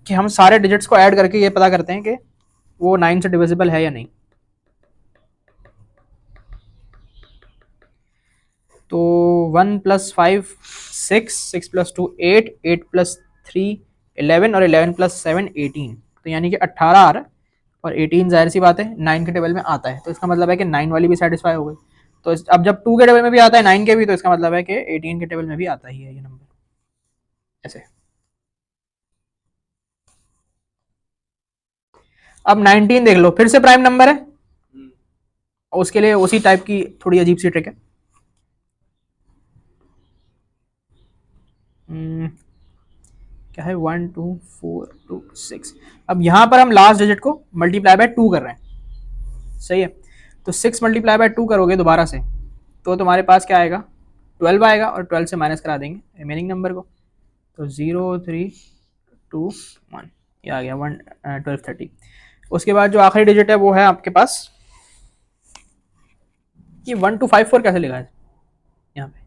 कि हम सारे डिजिट्स को ऐड करके ये पता करते हैं कि वो 9 से डिविजिबल है या नहीं। तो 1 + 5 6 प्लस 2 8, 8 प्लस 3 11 और 11 प्लस 7 18, तो यानी कि 18 आ रहा है और 18 जाहिर सी बात है 9 के टेबल में आता है, तो इसका मतलब है कि 9 वाली भी सेटिस्फाई हो गई। तो अब जब 2 के टेबल में भी आता है 9 के भी, तो इसका मतलब है कि 18 के टेबल में भी आता ही है ये नंबर ऐसे। अब 19 देख लो, फिर से प्राइम नंबर है और उसके लिए उसी टाइप की थोड़ी अजीब सी ट्रिक है। क्या है 1 2 4 2 6। अब यहाँ पर हम लास्ट डिजिट को मल्टीप्लाई बाय 2 कर रहे हैं, सही है। तो 6 मल्टीप्लाई बाय 2 करोगे दोबारा से तो तुम्हारे पास क्या आएगा 12 आएगा और 12 से माइनस करा देंगे रिमेनिंग नंबर को, तो 0 3 2 1 ये आ गया 1 12 30। उसके बाद जो आखिरी डिजिट है वो है आपके पास ये 1 2 5 4 कैसे लिखा है यहाँ पे,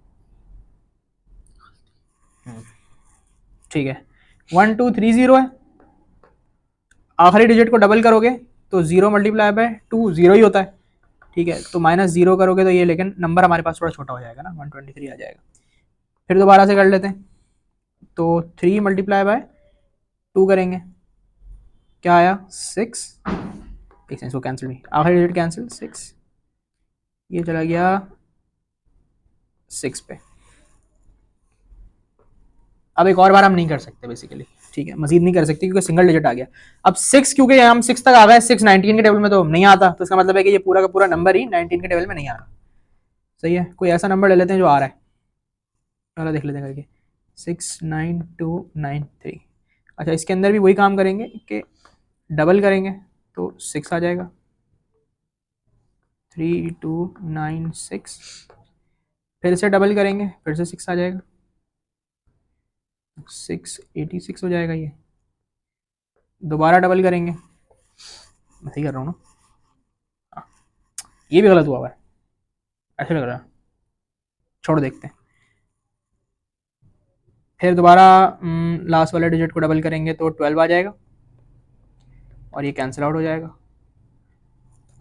ठीक है 1 2 3 0 है। आखिरी डिजिट को डबल करोगे तो 0 मल्टीप्लाई बाय 2 0 ही होता है, ठीक है। तो माइनस 0 करोगे तो ये लेकिन नंबर हमारे पास थोड़ा छोटा हो जाएगा ना 123 आ जाएगा। फिर दोबारा से कर लेते हैं, तो 3 मल्टीप्लाई बाय 2 करेंगे, क्या आया 6, एक इसको कैंसिल भी, आखिरी डिजिट कैंसिल 6, ये चला गया 6 पे। अब एक और बार हम नहीं कर सकते बेसिकली, ठीक है, मजीद नहीं कर सकते क्योंकि सिंगल डिजिट आ गया। अब 6 क्योंकि हम 6 तक आ गए, 6 19 के टेबल में तो नहीं आता, तो इसका मतलब है कि ये पूरा का पूरा नंबर ही 19 के टेबल में नहीं आ रहा, सही है। कोई ऐसा नंबर ले लेते हैं जो आ रहा है, चलो देख लेते हैं करके 69293। अच्छा इसके अंदर भी वही काम करेंगे कि डबल करेंगे तो 6 आ जाएगा 3296, फिर से डबल करेंगे फिर से 6 आ जाएगा 686 हो जाएगा, ये दोबारा डबल करेंगे, मैं सही कर रहा हूँ ना, हाँ, ये भी गलत हुआ है ऐसे लग रहा है, छोड़ देखते हैं। फिर दोबारा लास्ट वाले डिजिट को डबल करेंगे तो 12 आ जाएगा और ये कैंसिल आउट हो जाएगा।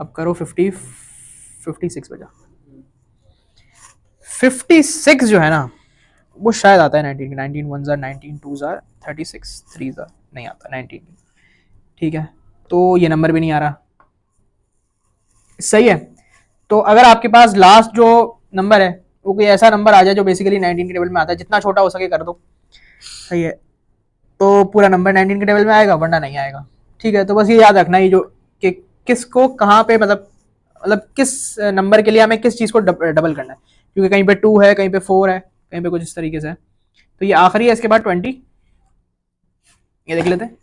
अब करो 56 बजा, 56 जो है ना वो शायद आता है 19 19 वन जार 19 टू जार 36 3 जार नहीं आता 19, ठीक है। तो ये नंबर भी नहीं आ रहा, सही है। तो अगर आपके पास लास्ट जो नंबर है वो कोई ऐसा नंबर आ जाए जो बेसिकली 19 के टेबल में आता है, जितना छोटा हो सके कर दो, सही है, तो पूरा नंबर 19 के टेबल में आएगा वरना नहीं आएगा, ठीक है। तो बस ये याद रखना ये जो कि किसको कहाँ पे मतलब किस नंबर के लिए हमें किस चीज़ को डबल करना है, क्योंकि कहीं पे 2 है कहीं पे 4 है कहीं पे कुछ इस तरीके से है। तो ये आखिरी है, इसके बाद 20, ये देख लेते हैं।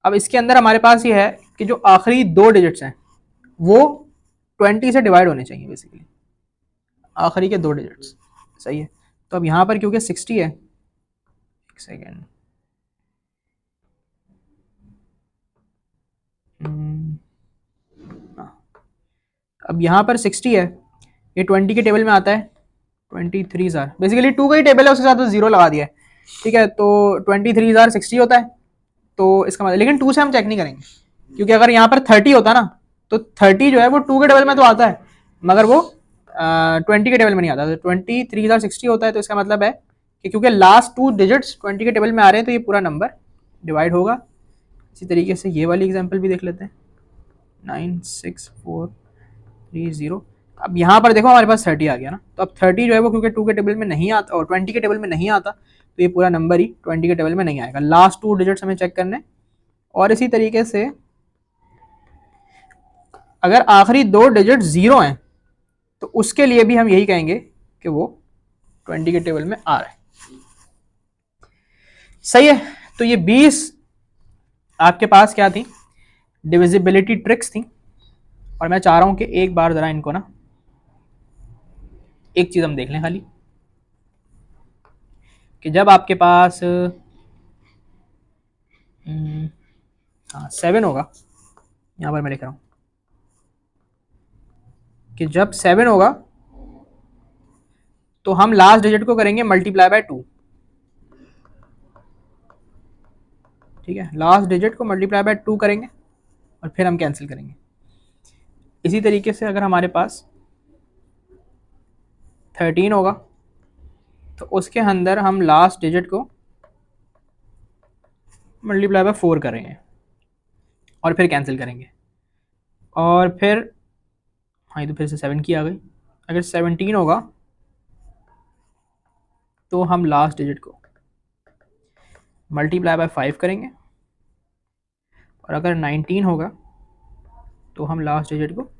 अब इसके अंदर हमारे पास ये है कि जो आखिरी 2 डिजिट्स हैं वो 20 से डिवाइड होने चाहिए बेसिकली, आखिरी के 2 डिजिट्स, सही है। तो अब यहाँ पर क्योंकि 60 है, एक सेकेंड, अब यहाँ पर 60 है, ये 20 के टेबल में आता है 23 जार, बेसिकली 2 का ही टेबल है उसके साथ तो 0 लगा दिया है, ठीक है। तो 23 जार 60 होता है, तो इसका मतलब, लेकिन 2 से हम चेक नहीं करेंगे क्योंकि अगर यहाँ पर 30 होता ना तो 30 जो है वो 2 के टेबल में तो आता है मगर वो 20 के टेबल में नहीं आता, तो 23 जार 60 होता है, तो इसका मतलब है कि क्योंकि लास्ट 2 डिजिट्स 20 के टेबल में आ रहे हैं तो ये पूरा नंबर डिवाइड होगा। इसी तरीके से ये वाली एग्जाम्पल भी देख लेते हैं 96430। अब यहाँ पर देखो हमारे पास 30 आ गया ना, तो अब 30 जो है वो क्योंकि 2 के टेबल में नहीं आता और 20 के टेबल में नहीं आता तो ये पूरा नंबर ही 20 के टेबल में नहीं आएगा, लास्ट 2 डिजिट्स हमें चेक करने। और इसी तरीके से अगर आखिरी 2 डिजिट 0 हैं तो उसके लिए भी हम यही कहेंगे कि वो 20 के टेबल में आ रहा है, सही है। तो ये 20 आपके पास क्या थी, डिविजिबिलिटी ट्रिक्स थी। और मैं चाह रहा हूं कि एक बार जरा इनको ना एक चीज हम देख लें खाली, कि जब आपके पास हाँ 7 होगा, यहाँ पर मैं लिख रहा हूँ कि जब 7 होगा तो हम लास्ट डिजिट को करेंगे मल्टीप्लाई बाय 2। ठीक है, लास्ट डिजिट को मल्टीप्लाई बाय 2 करेंगे और फिर हम कैंसिल करेंगे। इसी तरीके से अगर हमारे पास 13 होगा तो उसके अंदर हम लास्ट डिजिट को मल्टीप्लाई बाय 4 करेंगे और फिर कैंसिल करेंगे। और फिर हाँ, ये तो फिर से 7 की आ गई। अगर 17 होगा तो हम लास्ट डिजिट को मल्टीप्लाई बाय 5 करेंगे और अगर 19 होगा तो हम लास्ट डिजिट को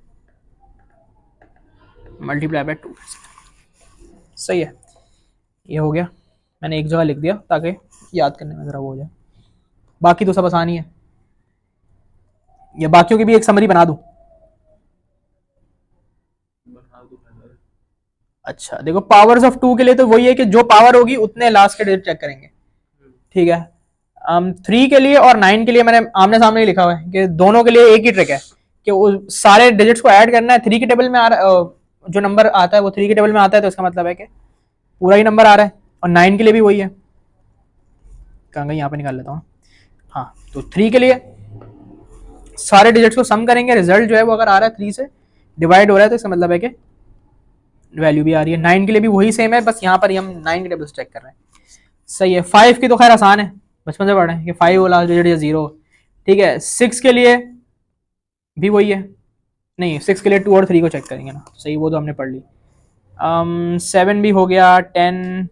मल्टीप्लाई बाय 2। सही है, ये हो गया। मैंने एक जगह लिख दिया ताकि याद करने में ज़रा वो हो जाए। बाकी तो सब आसान ही है, या बाकियों की भी एक समरी बना दूं? अच्छा देखो, पावर्स ऑफ 2 के लिए तो वही है कि जो पावर होगी उतने लास्ट के डिजिट चेक करेंगे। ठीक है, 3 के लिए और 9 के लिए मैंने आमने सामने ही लिखा हुआ है कि दोनों के लिए एक ही ट्रिक है कि वो सारे डिजिट्स को ऐड करना है। 3 के टेबल में आ रहा जो नंबर आता है वो 3 के टेबल में आता है, तो इसका मतलब है कि पूरा ही नंबर आ रहा है। और 9 के लिए भी वही है, कहाँ गई, यहाँ पे निकाल लेता हूँ। हाँ, तो 3 के लिए सारे डिजिट्स को सम करेंगे, रिजल्ट जो है वो अगर आ रहा है 3 से डिवाइड हो रहा है तो इसका मतलब है कि वैल्यू भी आ रही है। 9 के लिए भी वही सेम है, बस यहाँ पर ही हम 9 के टेबल से चेक कर रहे हैं। सही है। 5 की तो खैर आसान है, बचपन से पढ़े हैं कि 5 लास्ट डिजिट या 0। ठीक है, 6 के लिए भी वही है, नहीं 6 के लिए 2 और 3 को चेक करेंगे ना। सही, वो तो हमने पढ़ ली। 7 भी हो गया। 10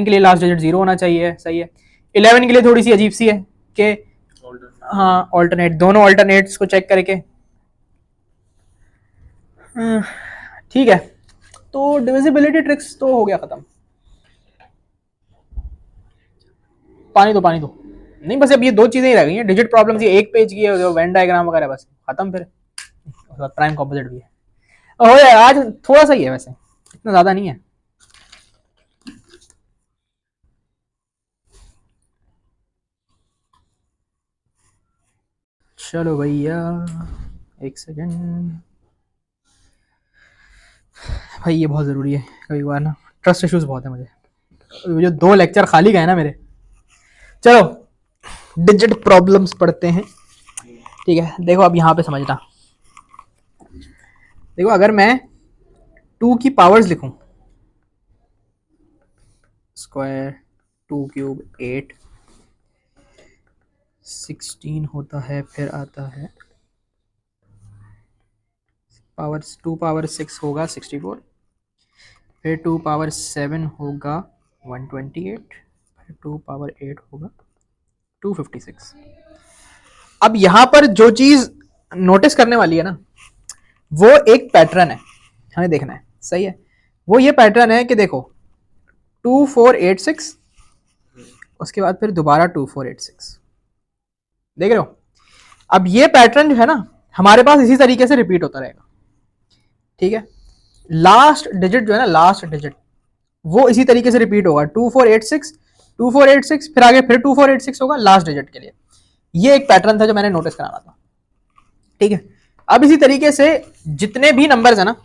के लिए लास्ट डिजिट 0 होना चाहिए। सही है। 11 के लिए थोड़ी सी अजीब सी है कि हाँ, ऑल्टरनेट, दोनों ऑल्टरनेट्स को चेक करके। ठीक है, तो डिविजिबिलिटी ट्रिक्स तो हो गया खत्म। पानी दो, पानी दो। नहीं, बस अब ये 2 चीजें ही रह गई हैं, डिजिट प्रॉब्लम्स, ये एक पेज की है, जो वेन डायग्राम वगैरह, बस खत्म। फिर उसके बाद प्राइम कॉम्पोजिट भी है। हो जाए आज, थोड़ा सा ही है वैसे, इतना ज्यादा नहीं है। चलो भैया, एक सेकेंड भाई, ये बहुत ज़रूरी है। कभी बार ना ट्रस्ट इश्यूज बहुत है मुझे, जो 2 लेक्चर खाली गए ना मेरे। चलो डिजिट प्रॉब्लम्स पढ़ते हैं। ठीक है, देखो अब यहाँ पे समझना। देखो, अगर मैं 2 की पावर्स लिखूं, स्क्वायर, 2 क्यूब 8, 16 होता है, फिर आता है पावर्स, 2 पावर 6 होगा 64, फिर 2 पावर 7 होगा 128, फिर 2 पावर 8 होगा 256। अब यहाँ पर जो चीज़ नोटिस करने वाली है ना, वो एक पैटर्न है, हमें देखना है। सही है, वो ये पैटर्न है कि देखो 2486, उसके बाद फिर दोबारा 2486, देख रहे हो। अब ये पैटर्न जो है ना, हमारे पास इसी तरीके से रिपीट होता रहेगा। ठीक है, लास्ट डिजिट जो है ना, लास्ट डिजिट वो इसी तरीके से रिपीट होगा, 2486, 2486, फिर आगे फिर 2486 होगा लास्ट डिजिट के लिए। ये एक पैटर्न था जो मैंने नोटिस कराना था। ठीक है, अब इसी तरीके से जितने भी नंबर्स है ना,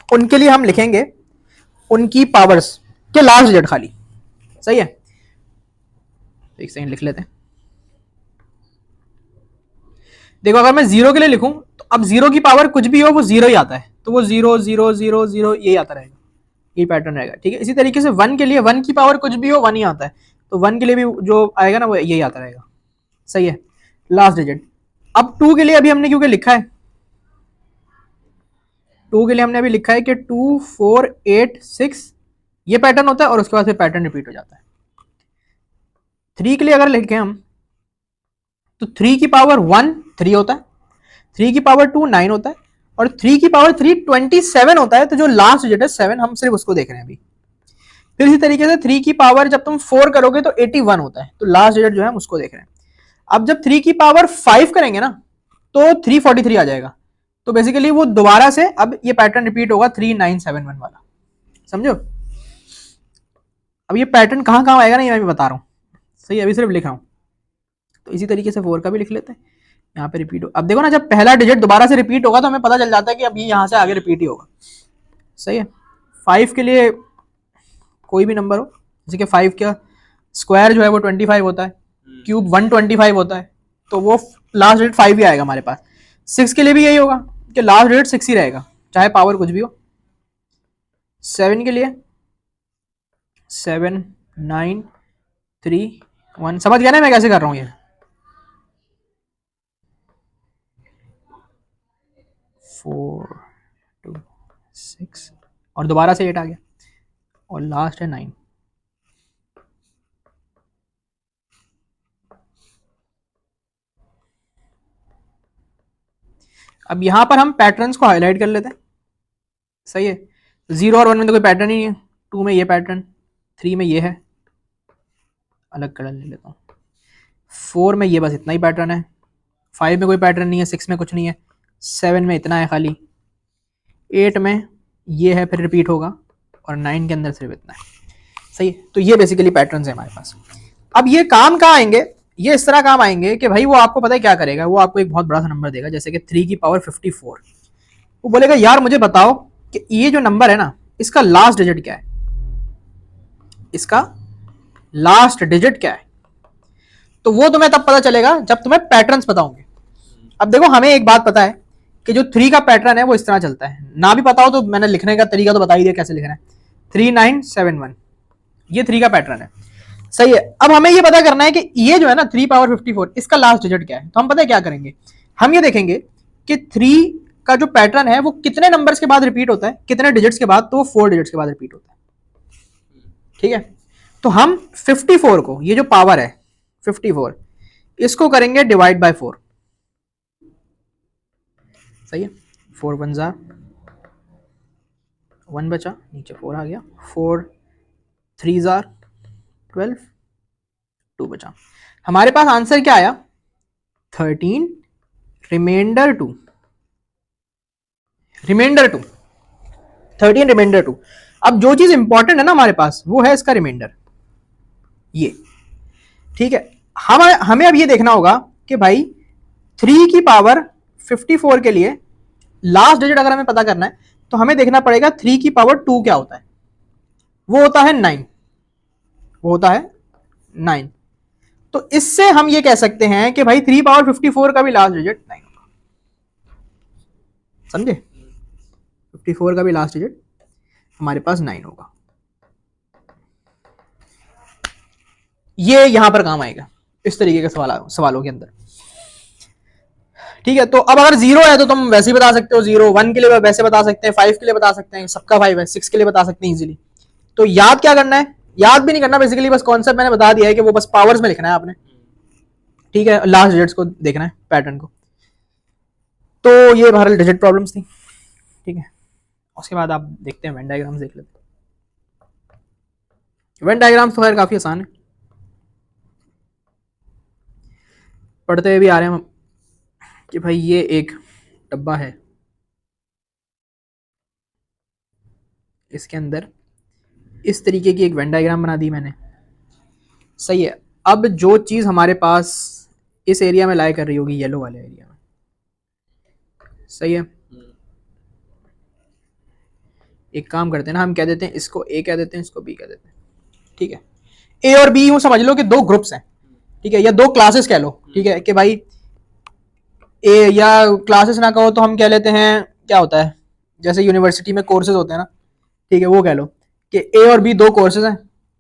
उनके लिए हम लिखेंगे उनकी पावर्स के लास्ट डिजिट खाली। सही है, एक सेकंड लिख लेते हैं। देखो, अगर मैं 0 के लिए लिखूं तो अब 0 की पावर कुछ भी हो वो 0 ही आता है, तो वो 0 0 0 0 यही आता रहेगा, ये पैटर्न रहेगा। ठीक है, इसी तरीके से 1 के लिए 1 की पावर कुछ भी हो 1 ही आता है, तो 1 के लिए भी जो आएगा ना वो यही आता रहेगा। सही है, लास्ट डिजिट। अब 2 के लिए अभी हमने क्योंकि लिखा है, 2 के लिए हमने अभी लिखा है कि 2 4 8 6 ये पैटर्न होता है और उसके बाद फिर पैटर्न रिपीट हो जाता है। 3 के लिए अगर लिखें हम तो 3 की पावर 1 3 होता है, 3 की पावर 2 9 होता है, और 3 की पावर 3 27 होता है। तो जो लास्ट डिजिट है 7, हम सिर्फ उसको देख रहे हैं अभी। फिर इसी तरीके से 3 की पावर जब तुम 4 करोगे तो 81 होता है, तो लास्ट डिजिट जो है हम उसको देख रहे हैं। अब जब 3 की पावर 5 करेंगे ना तो 343 आ जाएगा, तो बेसिकली वो दोबारा से अब ये पैटर्न रिपीट होगा 3971 वाला। समझो, अब ये पैटर्न कहां कहां आएगा ना, ये मैं भी बता रहा हूं। सही, अभी सिर्फ लिख रहा हूं। तो इसी तरीके से 4 का भी लिख लेते हैं। यहाँ पे रिपीट हो, अब देखो ना जब पहला डिजिट दोबारा से रिपीट होगा तो हमें पता चल जाता है कि अब ये यहाँ से आगे रिपीट ही होगा। सही है। 5 के लिए कोई भी नंबर हो, जैसे कि 5 का स्क्वायर जो है वो 25 होता है, क्यूब 125 होता है, तो वो लास्ट डिजिट 5 ही आएगा हमारे पास। 6 के लिए भी यही होगा कि लास्ट डिजिट 6 ही रहेगा, चाहे पावर कुछ भी हो। 7 के लिए 7 9 3 1, समझ गया ना मैं कैसे कर रहा हूँ ये? 4 2 6 और दोबारा से 8 आ गया और लास्ट है 9। अब यहां पर हम पैटर्न्स को हाईलाइट कर लेते हैं। सही है। 0 और 1 में तो कोई पैटर्न ही नहीं है, 2 में ये पैटर्न, 3 में ये है, अलग कलर ले लेता हूँ, 4 में ये बस इतना ही पैटर्न है, 5 में कोई पैटर्न नहीं है, 6 में कुछ नहीं है, 7 में इतना है खाली, 8 में ये है फिर रिपीट होगा और 9 के अंदर सिर्फ इतना है। सही है। तो ये बेसिकली पैटर्न्स है हमारे पास। अब ये काम कहाँ आएंगे? ये इस तरह काम आएंगे कि भाई वो आपको पता है क्या करेगा, वो आपको एक बहुत बड़ा सा नंबर देगा, जैसे कि 3 की पावर 54। वो बोलेगा यार मुझे बताओ कि ये जो नंबर है ना इसका लास्ट डिजिट क्या है, इसका लास्ट डिजिट क्या है। तो वो तुम्हें तब पता चलेगा जब तुम्हें पैटर्न्स पता होंगे। अब देखो हमें एक बात पता है कि जो 3 का पैटर्न है वो इस तरह चलता है, ना भी पता हो तो मैंने लिखने का तरीका तो बता ही दिया कैसे लिखना है, 3971, ये 3 का पैटर्न है। सही है। अब हमें ये पता करना है कि ये जो है ना 3 पावर 54 इसका लास्ट डिजिट क्या है। तो हम पता है क्या करेंगे, हम ये देखेंगे कि 3 का जो पैटर्न है वो कितने नंबर्स के बाद रिपीट होता है, कितने डिजिट्स के बाद, तो वो 4 डिजिट्स के बाद रिपीट होता है। ठीक है। तो हम 54 को, ये जो पावर है 54, इसको करेंगे डिवाइड बाय 4। सही है। 4 1 जार 1 बचा, नीचे 4 आ गया, 4 3 जार 12, 2 बचा। हमारे पास आंसर क्या आया, 13 रिमाइंडर 2, रिमाइंडर 2, 13 रिमाइंडर 2। अब जो चीज इंपॉर्टेंट है ना हमारे पास वो है इसका रिमाइंडर, ये। ठीक है। हमें अब ये देखना होगा कि भाई 3 की पावर 54 के लिए लास्ट डिजिट अगर हमें पता करना है तो हमें देखना पड़ेगा 3 की पावर 2 क्या होता है, वो होता है 9, वो होता है 9। तो इससे हम ये कह सकते हैं कि भाई 3 पावर 54 का भी लास्ट डिजिट 9 होगा। समझे? 54 का भी लास्ट डिजिट हमारे पास 9 होगा। ये यहां पर काम आएगा इस तरीके के सवालों के अंदर। ठीक है। तो अब अगर 0 है तो तुम वैसे ही बता सकते हो, 0 1 के लिए वैसे बता सकते हैं, 5 के लिए बता सकते हैं, सबका 5 है, 6 के लिए बता सकते हैं इजीली। तो याद क्या करना है, याद भी नहीं करना बेसिकली, बस कॉन्सेप्ट मैंने बता दिया है कि वो बस पावर्स में लिखना है आपने। ठीक है। लास्ट डिजिट्स को देखना है, पैटर्न को। तो ये बहरहाल डिजिट प्रॉब्लम्स थी। ठीक है। उसके बाद आप देखते हैं वेन डायग्राम्स देख लेते हैं। वेन डायग्राम्स तो खैर काफी आसान है, पढ़ते हुए भी आ रहे हैं हम कि भाई ये एक डब्बा है, इसके अंदर इस तरीके की एक वेन डायग्राम बना दी मैंने। सही है। अब जो चीज हमारे पास इस एरिया में लाई कर रही होगी, येलो वाले एरिया में, सही है, एक काम करते हैं ना, हम कह देते हैं इसको ए कह देते हैं, इसको बी कह देते हैं। ठीक है। ए और बी यूं समझ लो कि दो ग्रुप्स हैं, ठीक है, या दो क्लासेस कह लो। ठीक है कि भाई ए, या क्लासेस ना कहो तो हम कह लेते हैं क्या होता है, जैसे यूनिवर्सिटी में कोर्सेज होते हैं ना, ठीक है, वो कह लो कि ए और बी दो कोर्सेज हैं।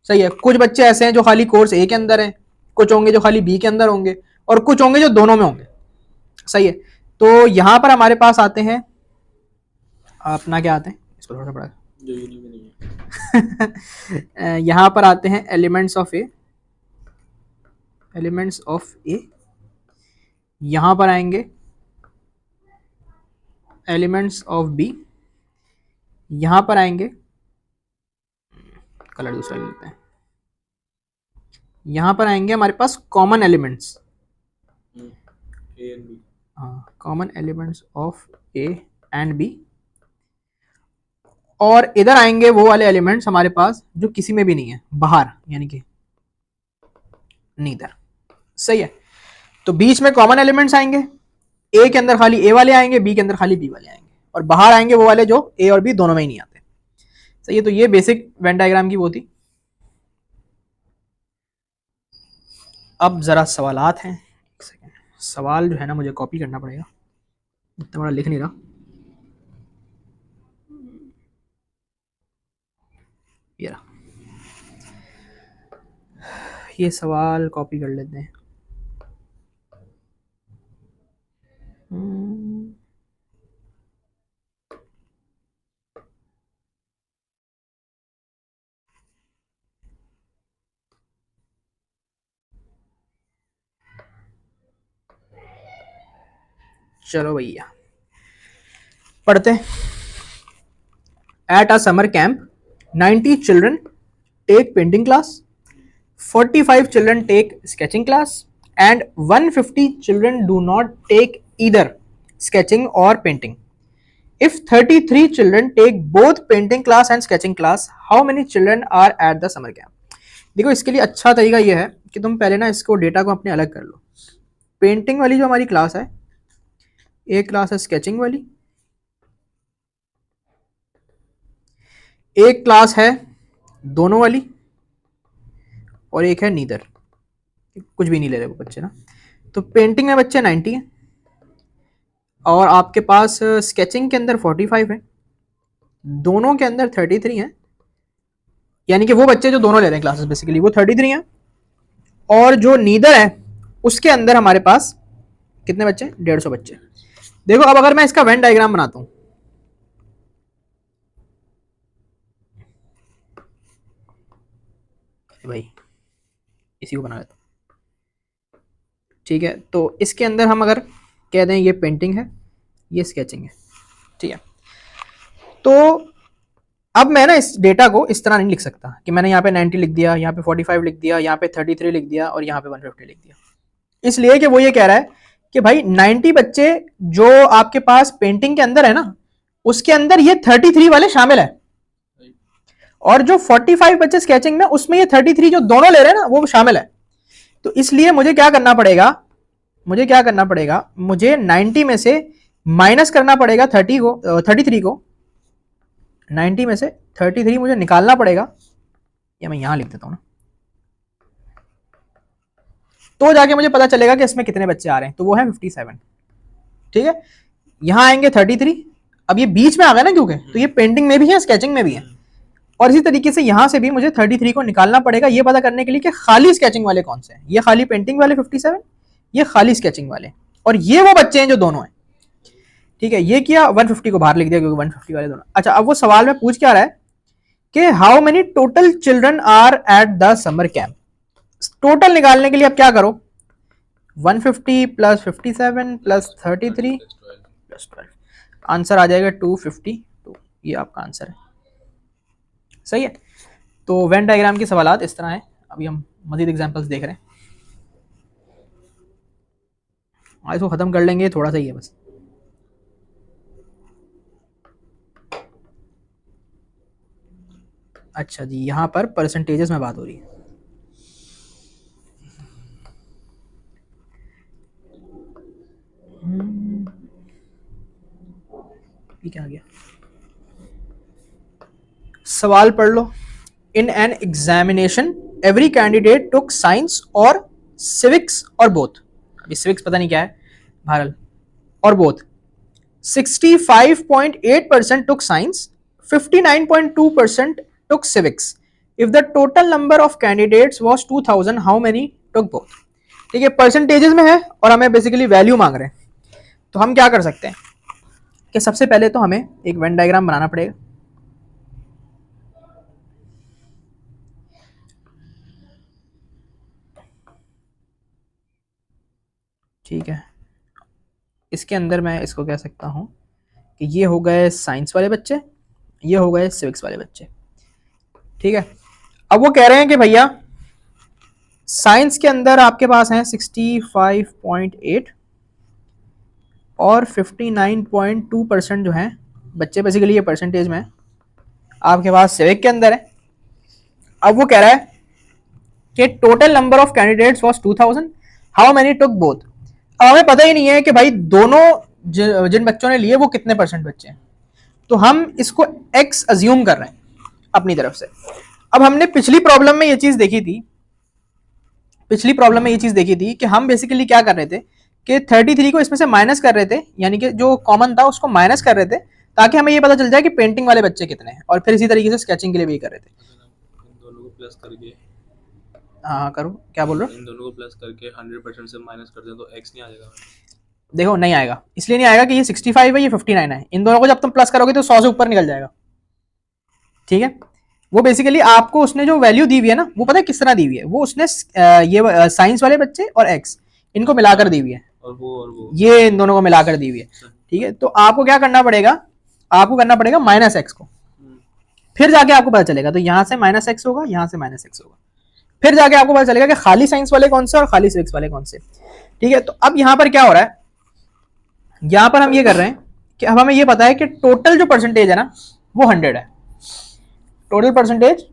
सही है। कुछ बच्चे ऐसे हैं जो खाली कोर्स ए के अंदर हैं, कुछ होंगे जो खाली बी के अंदर होंगे, और कुछ होंगे जो दोनों में होंगे। सही है। तो यहां पर हमारे पास आते हैं अपना, क्या आते हैं, इसको थोड़ा बड़ा जो यूनि में नहीं है। यहां पर आते हैं elements of A, elements of A. यहां पर आएंगे एलिमेंट्स ऑफ बी, यहां पर आएंगे, कलर दूसरा ले लेते हैं, यहां पर आएंगे हमारे पास common elements, A and B, common elements of A and B. और इधर आएंगे वो वाले एलिमेंट्स हमारे पास जो किसी में भी नहीं है, बाहर, यानी कि नीदर। सही है। तो बीच में कॉमन एलिमेंट्स आएंगे ए के अंदर खाली ए वाले आएंगे, बी के अंदर खाली बी वाले आएंगे, और बाहर आएंगे वो वाले जो ए और बी दोनों में ही नहीं आते। सही है, तो ये बेसिक वेन डायग्राम की वो थी। अब जरा सवालात हैं। एक सेकेंड, सवाल जो है ना मुझे कॉपी करना पड़ेगा, इतना बड़ा लिख नहीं रहा। ये रहा, ये सवाल कॉपी कर लेते हैं। चलो भैया पढ़ते हैं। At a summer camp 90 children take painting class, 45 children take sketching class, and 150 children do not take either sketching or painting. If 33 children take both painting class and sketching class, how many children are at the summer camp? देखो इसके लिए अच्छा तरीका ये है कि तुम पहले ना इसको डेटा को अपने अलग कर लो। पेंटिंग वाली जो हमारी क्लास है, एक क्लास है स्केचिंग वाली, एक क्लास है दोनों वाली, और एक है नीदर, कुछ भी नहीं ले रहे वो बच्चे ना। तो पेंटिंग में बच्चे 90 हैं, और आपके पास स्केचिंग के अंदर 45 है, दोनों के अंदर 33 हैं, यानी कि वो बच्चे जो दोनों ले रहे हैं क्लासेस बेसिकली वो 33 हैं, और जो नीदर है उसके अंदर हमारे पास कितने बच्चे? 150 बच्चे। देखो अब अगर मैं इसका वेन डायग्राम बनाता हूं, भाई इसी को बना लेता हूं, ठीक है। तो इसके अंदर हम अगर कह दें ये पेंटिंग है, ये स्केचिंग है, ठीक है। तो अब मैं ना इस डेटा को इस तरह नहीं लिख सकता कि मैंने यहाँ पे 90 लिख दिया, यहाँ पे 45 लिख दिया, यहाँ पे 33 लिख दिया और यहाँ पे 150 लिख दिया, इसलिए कि वो ये कह रहा है कि भाई 90 बच्चे जो आपके पास पेंटिंग के अंदर है ना, उसके अंदर ये 33 वाले शामिल है, और जो 45 बच्चे स्केचिंग में उसमें ये 33 जो दोनों ले रहे हैं ना वो शामिल है। तो इसलिए मुझे क्या करना पड़ेगा, मुझे 90 में से माइनस करना पड़ेगा 33 को, 90 में से 33 मुझे निकालना पड़ेगा, या मैं यहां लिख देता हूं ना, तो जाके मुझे पता चलेगा कि इसमें कितने बच्चे आ रहे हैं। तो वो है 57, ठीक है। यहां आएंगे 33, अब ये बीच में आ गया ना क्योंकि, तो ये पेंटिंग में भी है स्केचिंग में भी है, और इसी तरीके से यहां से भी मुझे 33 को निकालना पड़ेगा ये पता करने के लिए कि खाली स्केचिंग वाले कौन से हैं। ये खाली पेंटिंग वाले 57, ये खाली स्केचिंग वाले, और ये वो बच्चे हैं जो दोनों हैं, ठीक है। ये किया, 150 को बाहर लिख दिया क्योंकि 150 वाले दोनों। अच्छा, अब वो सवाल में पूछ क्या रहा है कि how many total children are at the summer camp. Total निकालने के लिए अब क्या करो, 150 प्लस 57 प्लस 33 प्लस 12, आंसर आ जाएगा 252। ये आपका आंसर है, सही है। तो वेन डायग्राम के सवालात इस तरह हैं। अभी हम मजीद एग्जांपल्स देख रहे हैं, आज इसको खत्म कर लेंगे, थोड़ा सा ही है बस। अच्छा जी, यहाँ पर परसेंटेजेस में बात हो रही है। ये क्या आ गया, सवाल पढ़ लो। In an examination every candidate took science और सिविक्स और बोथ, अभी सिविक्स पता नहीं क्या है, भारल और both. 65.8% took science, 59.2% took civics. If the total number of candidates was 2000, how many took both? ठीक है, परसेंटेजेस में है और हमें बेसिकली वैल्यू मांग रहे हैं। तो हम क्या कर सकते हैं कि सबसे पहले तो हमें एक वेन डायग्राम बनाना पड़ेगा। ठीक है, इसके अंदर मैं इसको कह सकता हूं कि ये हो गए साइंस वाले बच्चे, ये हो गए सिविक्स वाले बच्चे, ठीक है। अब वो कह रहे हैं कि भैया साइंस के अंदर आपके पास हैं 65.8 और 59.2% जो हैं बच्चे, बेसिकली ये परसेंटेज में आपके पास सिविक के अंदर है। अब वो कह रहा है कि total number of candidates was 2000, how many took both. अब हमें पता ही नहीं है कि भाई दोनों जिन बच्चों ने लिए वो कितने परसेंट बच्चे हैं, तो हम इसको x अज्यूम कर रहे हैं अपनी तरफ से। अब हमने पिछली प्रॉब्लम में ये चीज देखी थी, पिछली प्रॉब्लम में ये चीज देखी थी कि हम बेसिकली क्या कर रहे थे कि 33 को इसमें से माइनस कर रहे थे, यानी कि जो कॉमन था उसको माइनस कर रहे थे, ताकि हमें ये पता चल जाए कि पेंटिंग वाले बच्चे कितने हैं, और फिर इसी तरीके से स्केचिंग के लिए भी कर रहे थे। इन दोनों को प्लस करके, हाँ करो, क्या बोल रहे हो? इन दोनों को प्लस करके 100% से माइनस कर दें तो x नहीं आ जाएगा। देखो नहीं आएगा, इसलिए नहीं आएगा कि ये 65 है ये 59 है, इन दोनों को जब तुम प्लस करोगे तो 100 से ऊपर निकल जाएगा। ठीक है, वो बेसिकली आपको उसने जो वैल्यू दी हुई है ना, वो पता है किस तरह दी हुई है, वो उसने ये साइंस वाले बच्चे और एक्स इनको मिलाकर दी हुई है, और वो ये इन दोनों को मिलाकर दी हुई है। ठीक है, तो आपको क्या करना पड़ेगा, आपको करना पड़ेगा माइनस एक्स को, फिर जाके आपको पता चलेगा, तो यहां से माइनस एक्स होगा, यहां से माइनस एक्स होगा, फिर जाके आपको पता चलेगा कि खाली साइंस वाले कौन से और खाली सिविक्स वाले कौन से। ठीक है, तो अब यहां पर क्या हो रहा है, यहां पर हम ये कर रहे हैं कि अब हमें ये पता है कि टोटल जो परसेंटेज है ना वो 100 है, टोटल परसेंटेज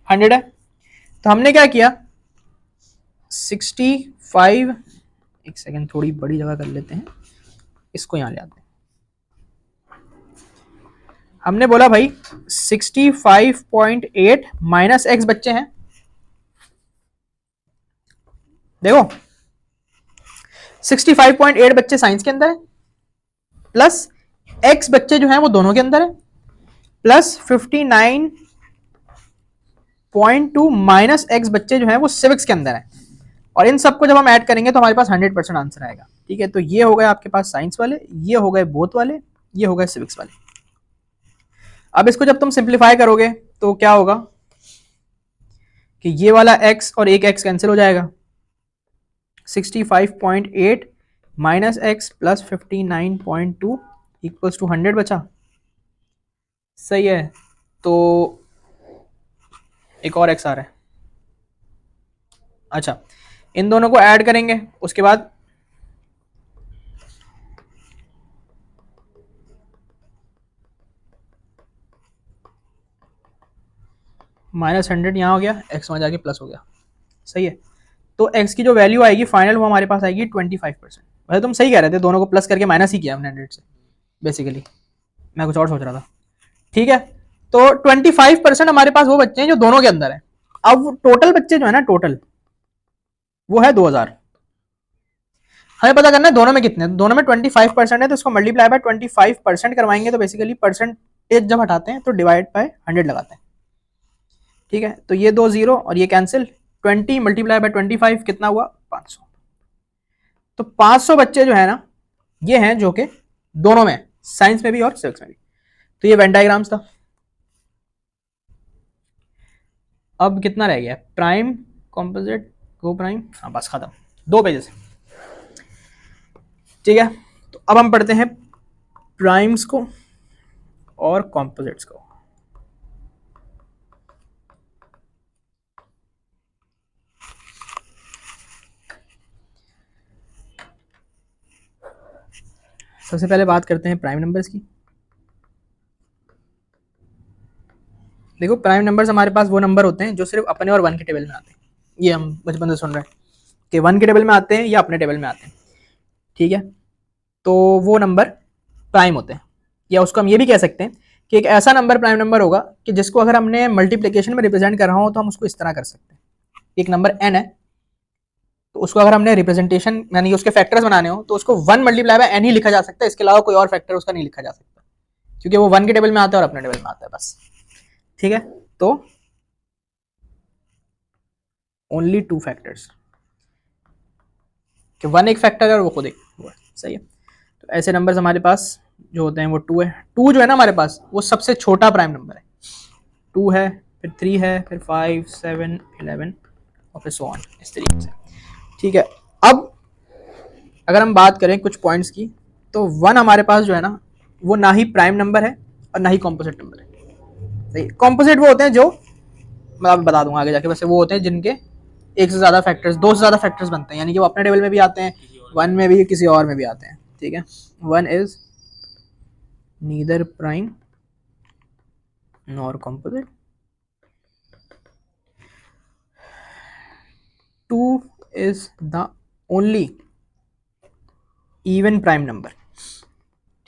100 है। तो हमने क्या किया, 65, एक सेकेंड थोड़ी बड़ी जगह कर लेते हैं, इसको यहां ले आते हैं। हमने बोला भाई 65.8 माइनस एक्स बच्चे हैं, देखो 65.8 बच्चे साइंस के अंदर है, प्लस एक्स बच्चे जो हैं वो दोनों के अंदर है, प्लस 59.2 माइनस एक्स बच्चे जो हैं वो सिविक्स के अंदर है, और इन सबको जब हम ऐड करेंगे तो हमारे पास 100% आंसर आएगा। ठीक है, तो ये हो गए आपके पास साइंस वाले, ये हो गए बोथ वाले, ये हो गए सिविक्स वाले। अब इसको जब तुम सिंप्लीफाई करोगे तो क्या होगा कि ये वाला x और एक x कैंसिल हो जाएगा, 65.8 minus x plus 59.2 equals to 100 बचा। सही है, तो एक और x आ रहा है। अच्छा, इन दोनों को ऐड करेंगे, उसके बाद -100 यहाँ हो गया, x वहाँ जाके प्लस हो गया। सही है, तो x की जो वैल्यू आएगी फाइनल वो हमारे पास आएगी 25%। वैसे तुम सही कह रहे थे, दोनों को प्लस करके माइनस ही किया हमने 100 से, बेसिकली मैं कुछ और सोच रहा था। ठीक है, तो 25% हमारे पास वो बच्चे हैं जो दोनों के अंदर है। अब टोटल बच्चे जो है ना, टोटल वो है 2000। हमें पता करना है दोनों में कितने, दोनों में 25% है, तो इसको मल्टीप्लाई बाय 25% करवाएंगे, तो बेसिकली परसेंटेज जब हटाते हैं तो डिवाइड बाय 100 लगाते हैं। ठीक है, तो ये 2 0 और ये कैंसिल, 20 मल्टीप्लाई बाय 25 कितना हुआ, 500। तो 500 बच्चे जो है ना ये हैं जो कि दोनों में, साइंस में भी और सिविक्स में भी। तो ये वेन डायग्राम्स था। अब कितना रह गया, प्राइम कॉम्पोजिट को प्राइम, हाँ बस खत्म, 2 पेजेस। ठीक है, तो अब हम पढ़ते हैं प्राइम्स को और कॉम्पोजिट्स को। सबसे पहले बात करते हैं प्राइम नंबर्स की। देखो प्राइम नंबर्स हमारे पास वो नंबर होते हैं जो सिर्फ अपने और 1 के टेबल में आते हैं, ये हम बचपन से सुन रहे हैं कि 1 के टेबल में आते हैं या अपने टेबल में आते हैं। ठीक है, तो वो नंबर प्राइम होते हैं, या उसको हम ये भी कह सकते हैं कि एक ऐसा नंबर प्राइम नंबर होगा कि जिसको अगर हमने मल्टीप्लिकेशन में रिप्रेजेंट कर रहा हो तो हम उसको इस तरह कर सकते हैं। एक नंबर n है, तो उसको अगर हमने रिप्रेजेंटेशन यानी उसके फैक्टर्स बनाने हो तो उसको 1 मल्टीप्लाई बाय n ही लिखा जा सकता है, इसके अलावा कोई और फैक्टर उसका नहीं लिखा जा सकता, क्योंकि वो 1 के टेबल में आता है और अपने टेबल में आता है बस। ठीक है, तो ओनली 2 फैक्टर्स, कि 1 एक फैक्टर है और वो खुद एक वो है। सही है, तो ऐसे नंबर्स हमारे पास जो होते हैं वो 2 है। 2 जो है ना हमारे पास वो सबसे छोटा प्राइम नंबर है, 2 है, फिर 3 है, फिर 5 7 11 और फिर सो ऑन, इस तरीके से। ठीक है, अब अगर हम बात करें कुछ पॉइंट्स की, तो 1 हमारे पास जो है ना वो ना ही प्राइम नंबर है और ना ही कॉम्पोजिट नंबर है। सही, कॉम्पोजिट वो होते हैं जो मैं आपको बता दूंगा आगे जाके, वैसे वो होते हैं जिनके एक से ज्यादा फैक्टर्स, 2 से ज्यादा फैक्टर्स बनते हैं, यानी कि वो अपने टेबल में भी आते हैं, 1 में भी किसी और में भी आते हैं। ठीक है, 1 is neither prime nor composite, 2 is the only even prime number,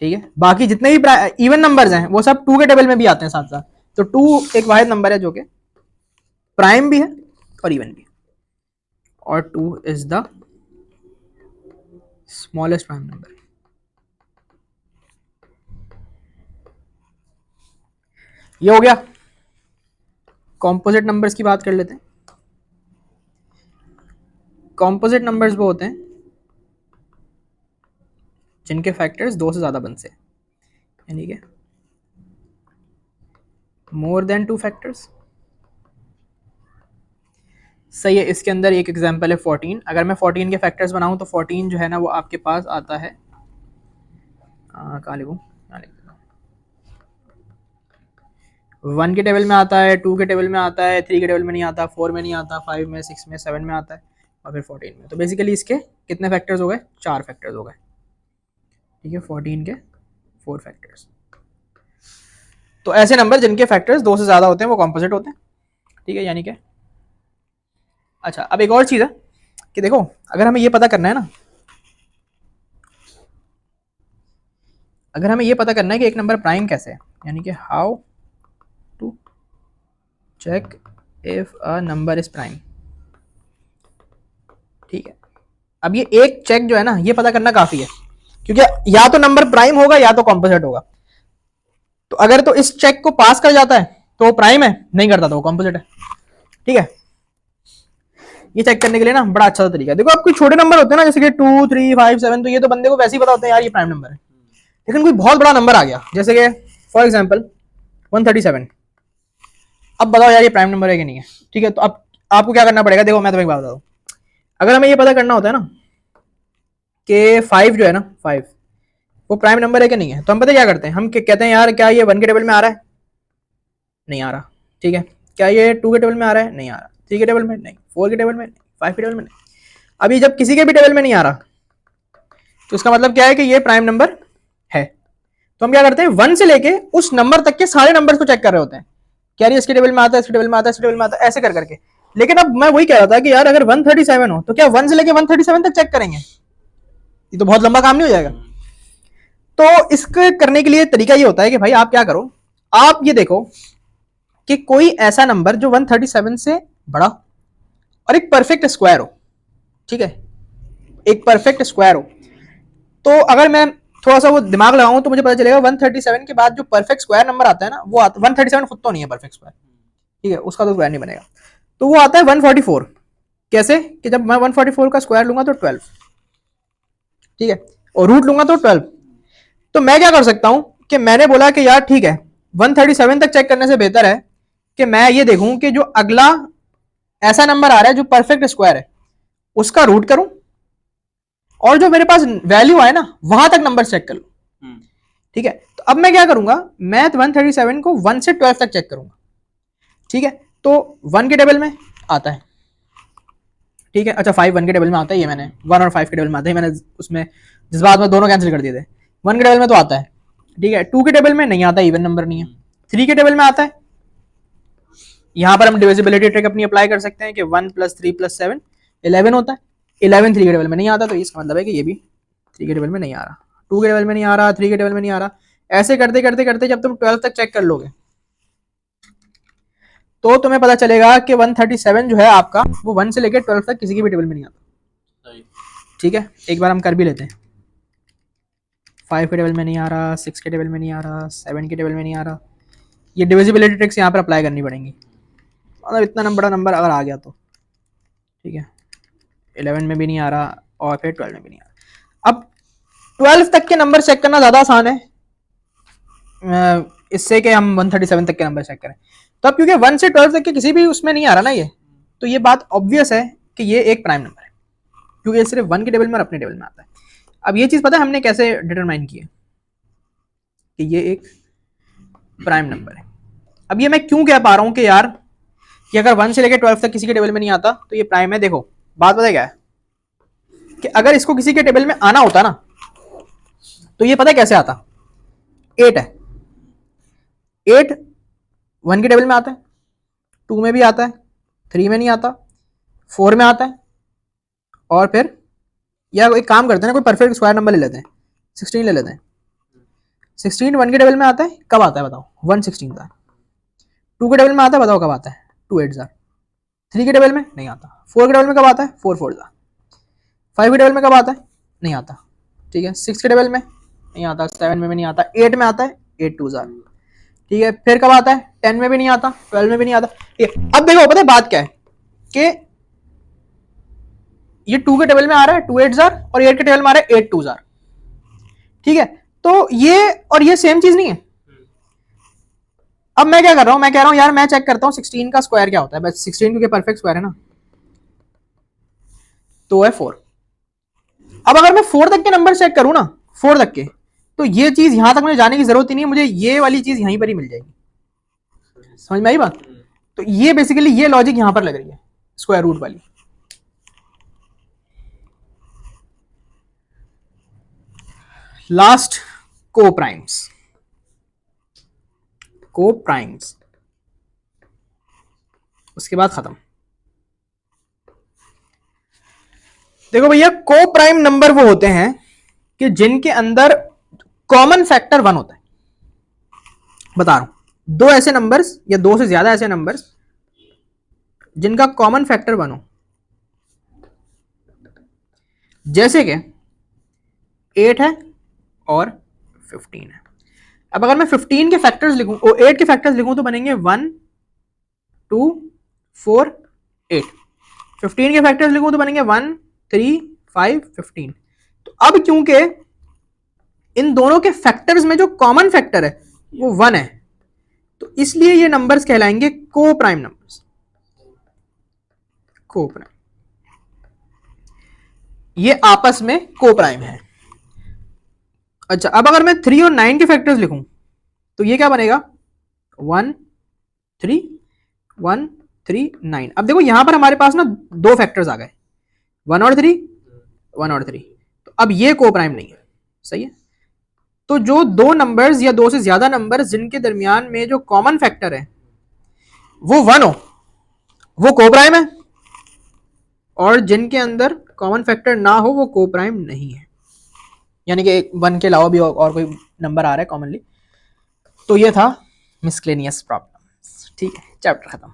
ठीक है। बाकी जितने भी इवन नंबर्स हैं वो सब 2 के टेबल में भी आते हैं साथ साथ। तो 2 एक वाहिद नंबर है जो कि प्राइम भी है और इवन भी है, और 2 is the smallest prime number. ये हो गया। कॉम्पोजिट नंबर्स की बात कर लेते हैं। कॉम्पोजिट नंबर्स वो होते हैं जिनके फैक्टर्स 2 से ज्यादा बन से, यानी कि मोर देन 2 फैक्टर्स। सही है। इसके अंदर एक एग्जांपल है 14। अगर मैं 14 के फैक्टर्स बनाऊं तो 14 जो है ना वो आपके पास आता है, कहाँ लिखूं, 1 के टेबल में आता है, 2 के टेबल में आता है, 3 के टेबल में नहीं आता, 4 में नहीं आता, 5 में, 6 में, 7 में आता है, और फिर 14 में। तो बेसिकली इसके कितने फैक्टर्स हो गए, 4 फैक्टर्स हो गए, ठीक है। 14 के 4 फैक्टर्स। तो ऐसे नंबर जिनके फैक्टर्स 2 से ज्यादा होते हैं वो कॉम्पोजिट होते हैं, ठीक है। यानी कि अच्छा, अब एक और चीज है कि देखो, अगर हमें ये पता करना है ना, अगर हमें ये पता करना है कि एक नंबर प्राइम कैसे है, यानी कि how to check if a number is prime, ठीक है। अब ये एक चेक जो है ना ये पता करना काफी है, क्योंकि या तो नंबर प्राइम होगा या तो कॉम्पोजिट होगा। तो अगर तो इस चेक को पास कर जाता है तो वो प्राइम है, नहीं करता तो वो कॉम्पोजिट है, ठीक है। ये चेक करने के लिए ना बड़ा अच्छा तरीका है। देखो, आप कोई छोटे नंबर होते हैं ना, जैसे कि 2, 3, 5, 7, तो ये तो बंदे को वैसे ही पता होता है यार ये प्राइम नंबर है। लेकिन कोई बहुत बड़ा नंबर आ गया, जैसे कि फॉर एग्जाम्पल 137, अब बताओ यार ये प्राइम नंबर है कि नहीं है, ठीक है। तो अब आपको क्या करना पड़ेगा, देखो मैं तुम्हें एक बात बता दूं। अगर हमें ये पता करना होता है ना कि 5 जो है ना, 5 वो प्राइम नंबर है कि नहीं है, तो हम पता क्या करते हैं, हम कहते हैं यार क्या ये 1 के टेबल में आ रहा है, नहीं आ रहा, ठीक है। क्या ये 2 के टेबल में आ रहा है, नहीं आ रहा, 3 के टेबल में नहीं, 4 के टेबल में नहीं, 5 के टेबल में नहीं। अभी जब किसी के भी टेबल में नहीं आ रहा तो इसका मतलब क्या है कि ये प्राइम नंबर है। तो हम क्या करते हैं, 1 से लेके उस नंबर तक के सारे नंबर्स को चेक कर रहे होते हैं, क्या ये इसके टेबल में आता है, इसके टेबल में आता है, इसके टेबल में आता है, ऐसे कर करके। लेकिन अब मैं वही कह रहा था कि यार अगर 137 हो तो क्या 1 से लेके 137 तक चेक करेंगे, ये तो बहुत लंबा काम नहीं हो जाएगा। तो इसके करने के लिए तरीका ये होता है कि भाई आप क्या करो, आप ये देखो कि कोई ऐसा नंबर जो 137 से बड़ा और एक परफेक्ट स्क्वायर हो, ठीक है, एक परफेक्ट स्क्वायर हो। तो अगर मैं थोड़ा सा वो दिमाग लगाऊं तो मुझे पता चलेगा 137 के बाद जो परफेक्ट स्क्वायर नंबर आता है ना वो आता, 137 खुद तो नहीं है परफेक्ट स्क्वायर, ठीक है, उसका तो स्क्वायर नहीं बनेगा। तो वो आता है 144। कैसे कि जब मैं 144 का स्क्वायर लूंगा तो 12, ठीक है, और रूट लूंगा तो 12। तो मैं क्या कर सकता हूं कि मैंने बोला कि यार ठीक है, 137 तक चेक करने से बेहतर है कि मैं ये देखूं कि जो अगला ऐसा नंबर आ रहा है जो परफेक्ट स्क्वायर है उसका रूट करूं, और जो मेरे पास वैल्यू आए ना वहां तक नंबर चेक कर लो, ठीक है। तो अब मैं क्या करूंगा, मैं 137 को 1 से 12 तक चेक करूंगा, ठीक है। तो 1 के टेबल में आता है, ठीक है। अच्छा, 5 1 के टेबल में आता है, ये मैंने 1 और 5 के टेबल में आता है, मैंने उसमें जज्बात में दोनों कैंसिल कर दिए थे। 1 के टेबल में तो आता है, ठीक है। 2 के टेबल में नहीं आता, इवन नंबर नहीं है। 3 के टेबल में आता है, यहां पर हम डिविजिबिलिटी ट्रिक अपनी अप्लाई कर सकते हैं कि 1 + 3 + 7 11 होता है। 11 3 के टेबल में नहीं आता, तो इसका मतलब है कि ये भी 3 के टेबल में नहीं आ रहा, 2 के टेबल में नहीं आ रहा, 3 के टेबल में नहीं आ रहा। ऐसे करते करते करते जब तुम 12 तक चेक कर लोगे तो तुम्हें पता चलेगा कि 137 जो है आपका वो 1 से लेकर 12 तक किसी की भी टेबल में नहीं आता, ठीक है। एक बार हम कर भी लेते हैं। 5 के टेबल में नहीं आ रहा, 6 के टेबल में नहीं आ रहा, 7 के टेबल में नहीं आ रहा। ये डिविजिबिलिटी ट्रिक्स यहाँ पर अप्लाई करनी पड़ेंगी, मतलब इतना बड़ा नंबर अगर आ गया तो, ठीक है। 11 में भी नहीं आ रहा और फिर 12 में भी नहीं आ रहा। अब 12 तक के नंबर चेक करना ज़्यादा आसान है इससे कि हम 137 तक के नंबर चेक करें। तो अब क्योंकि 1 से 12 तक के किसी भी उसमें नहीं आ रहा ना ये, तो ये बात ऑब्वियस है कि ये एक प्राइम नंबर है, क्योंकि ये सिर्फ 1 के टेबल में और अपने टेबल में आता है। अब ये चीज़ पता है हमने कैसे डिटरमाइन की है कि ये एक प्राइम नंबर है। अब ये मैं क्यों कह पा रहा हूँ कि यार कि अगर 1 से लेकर 12 तक किसी के टेबल में नहीं आता तो ये प्राइम है। देखो बात पता क्या है कि अगर इसको किसी के टेबल में आना होता ना तो ये पता है कैसे आता, 8 है, 8 1 के टेबल में आता है, 2 में भी आता है, 3 में नहीं आता, 4 में आता है, और फिर या एक काम करते हैं ना, कोई परफेक्ट स्क्वायर नंबर ले लेते हैं, 16 ले लेते हैं। 16 1 के टेबल में आता है, कब आता है बताओ? 1 16 2 के टेबल में आता है, बताओ कब आता है? 2 8 3 के टेबल में नहीं आता। 4 के टेबल में कब आता है? 4 4 5 के टेबल में कब आता है? नहीं आता। ठीक है, 6 के टेबल में नहीं आता, 7 में भी नहीं आता, 8 में आता है, 8 2 ठीक है, फिर कब आता है? 10 में भी नहीं आता, 12 में भी नहीं आता। ठीक है, अब देखो पता है बात क्या है कि ये 2 के टेबल में आ रहा है 2 8 और 8 के टेबल में आ रहा है 8 2 ठीक है, तो ये और ये सेम चीज नहीं है। अब मैं क्या कर रहा हूं, मैं कह रहा हूं यार मैं चेक करता हूं 16 का स्क्वायर क्या होता है, बस 16 क्योंकि परफेक्ट स्क्वायर है ना, तो है 4। अब अगर मैं 4 तक के नंबर चेक करूं ना, 4 तक के, तो ये चीज यहां तक मुझे जाने की जरूरत ही नहीं है, मुझे ये वाली चीज यहीं पर ही मिल जाएगी। समझ में आई बात? तो ये बेसिकली ये लॉजिक यहां पर लग रही है, स्क्वायर रूट वाली। लास्ट को प्राइम्स, उसके बाद खत्म। देखो भैया, को प्राइम नंबर वो होते हैं कि जिनके अंदर कॉमन फैक्टर 1 होता है। बता रहा हूं, दो ऐसे नंबर्स या दो से ज्यादा ऐसे नंबर्स जिनका कॉमन फैक्टर 1 हो, जैसे कि 8 है और 15 है। अब अगर मैं 15 के फैक्टर्स लिखूं, 8 के फैक्टर्स लिखूं तो बनेंगे 1 2 4 8। 15 के फैक्टर्स लिखूं तो बनेंगे 1 3 5 15। तो अब क्योंकि इन दोनों के फैक्टर्स में जो कॉमन फैक्टर है वो 1 है, तो इसलिए ये नंबर्स कहलाएंगे को प्राइम नंबर्स। को प्राइम, ये आपस में को प्राइम है। अच्छा, अब अगर मैं 3 और 9 के फैक्टर्स लिखूं तो ये क्या बनेगा? 1 3 1 3 9। अब देखो यहां पर हमारे पास ना दो फैक्टर्स आ गए, 1 और 3 1 और 3। तो अब ये को प्राइम नहीं है। सही है, तो जो दो नंबर्स या दो से ज्यादा नंबर्स जिनके दरमियान में जो कॉमन फैक्टर है वो 1 हो, वो को प्राइम है, और जिनके अंदर कॉमन फैक्टर ना हो वो को प्राइम नहीं है। यानी कि 1 के अलावा भी और कोई नंबर आ रहा है कॉमनली। तो ये था मिसक्लेनियस प्रॉब्लम्स। ठीक है, चैप्टर खत्म।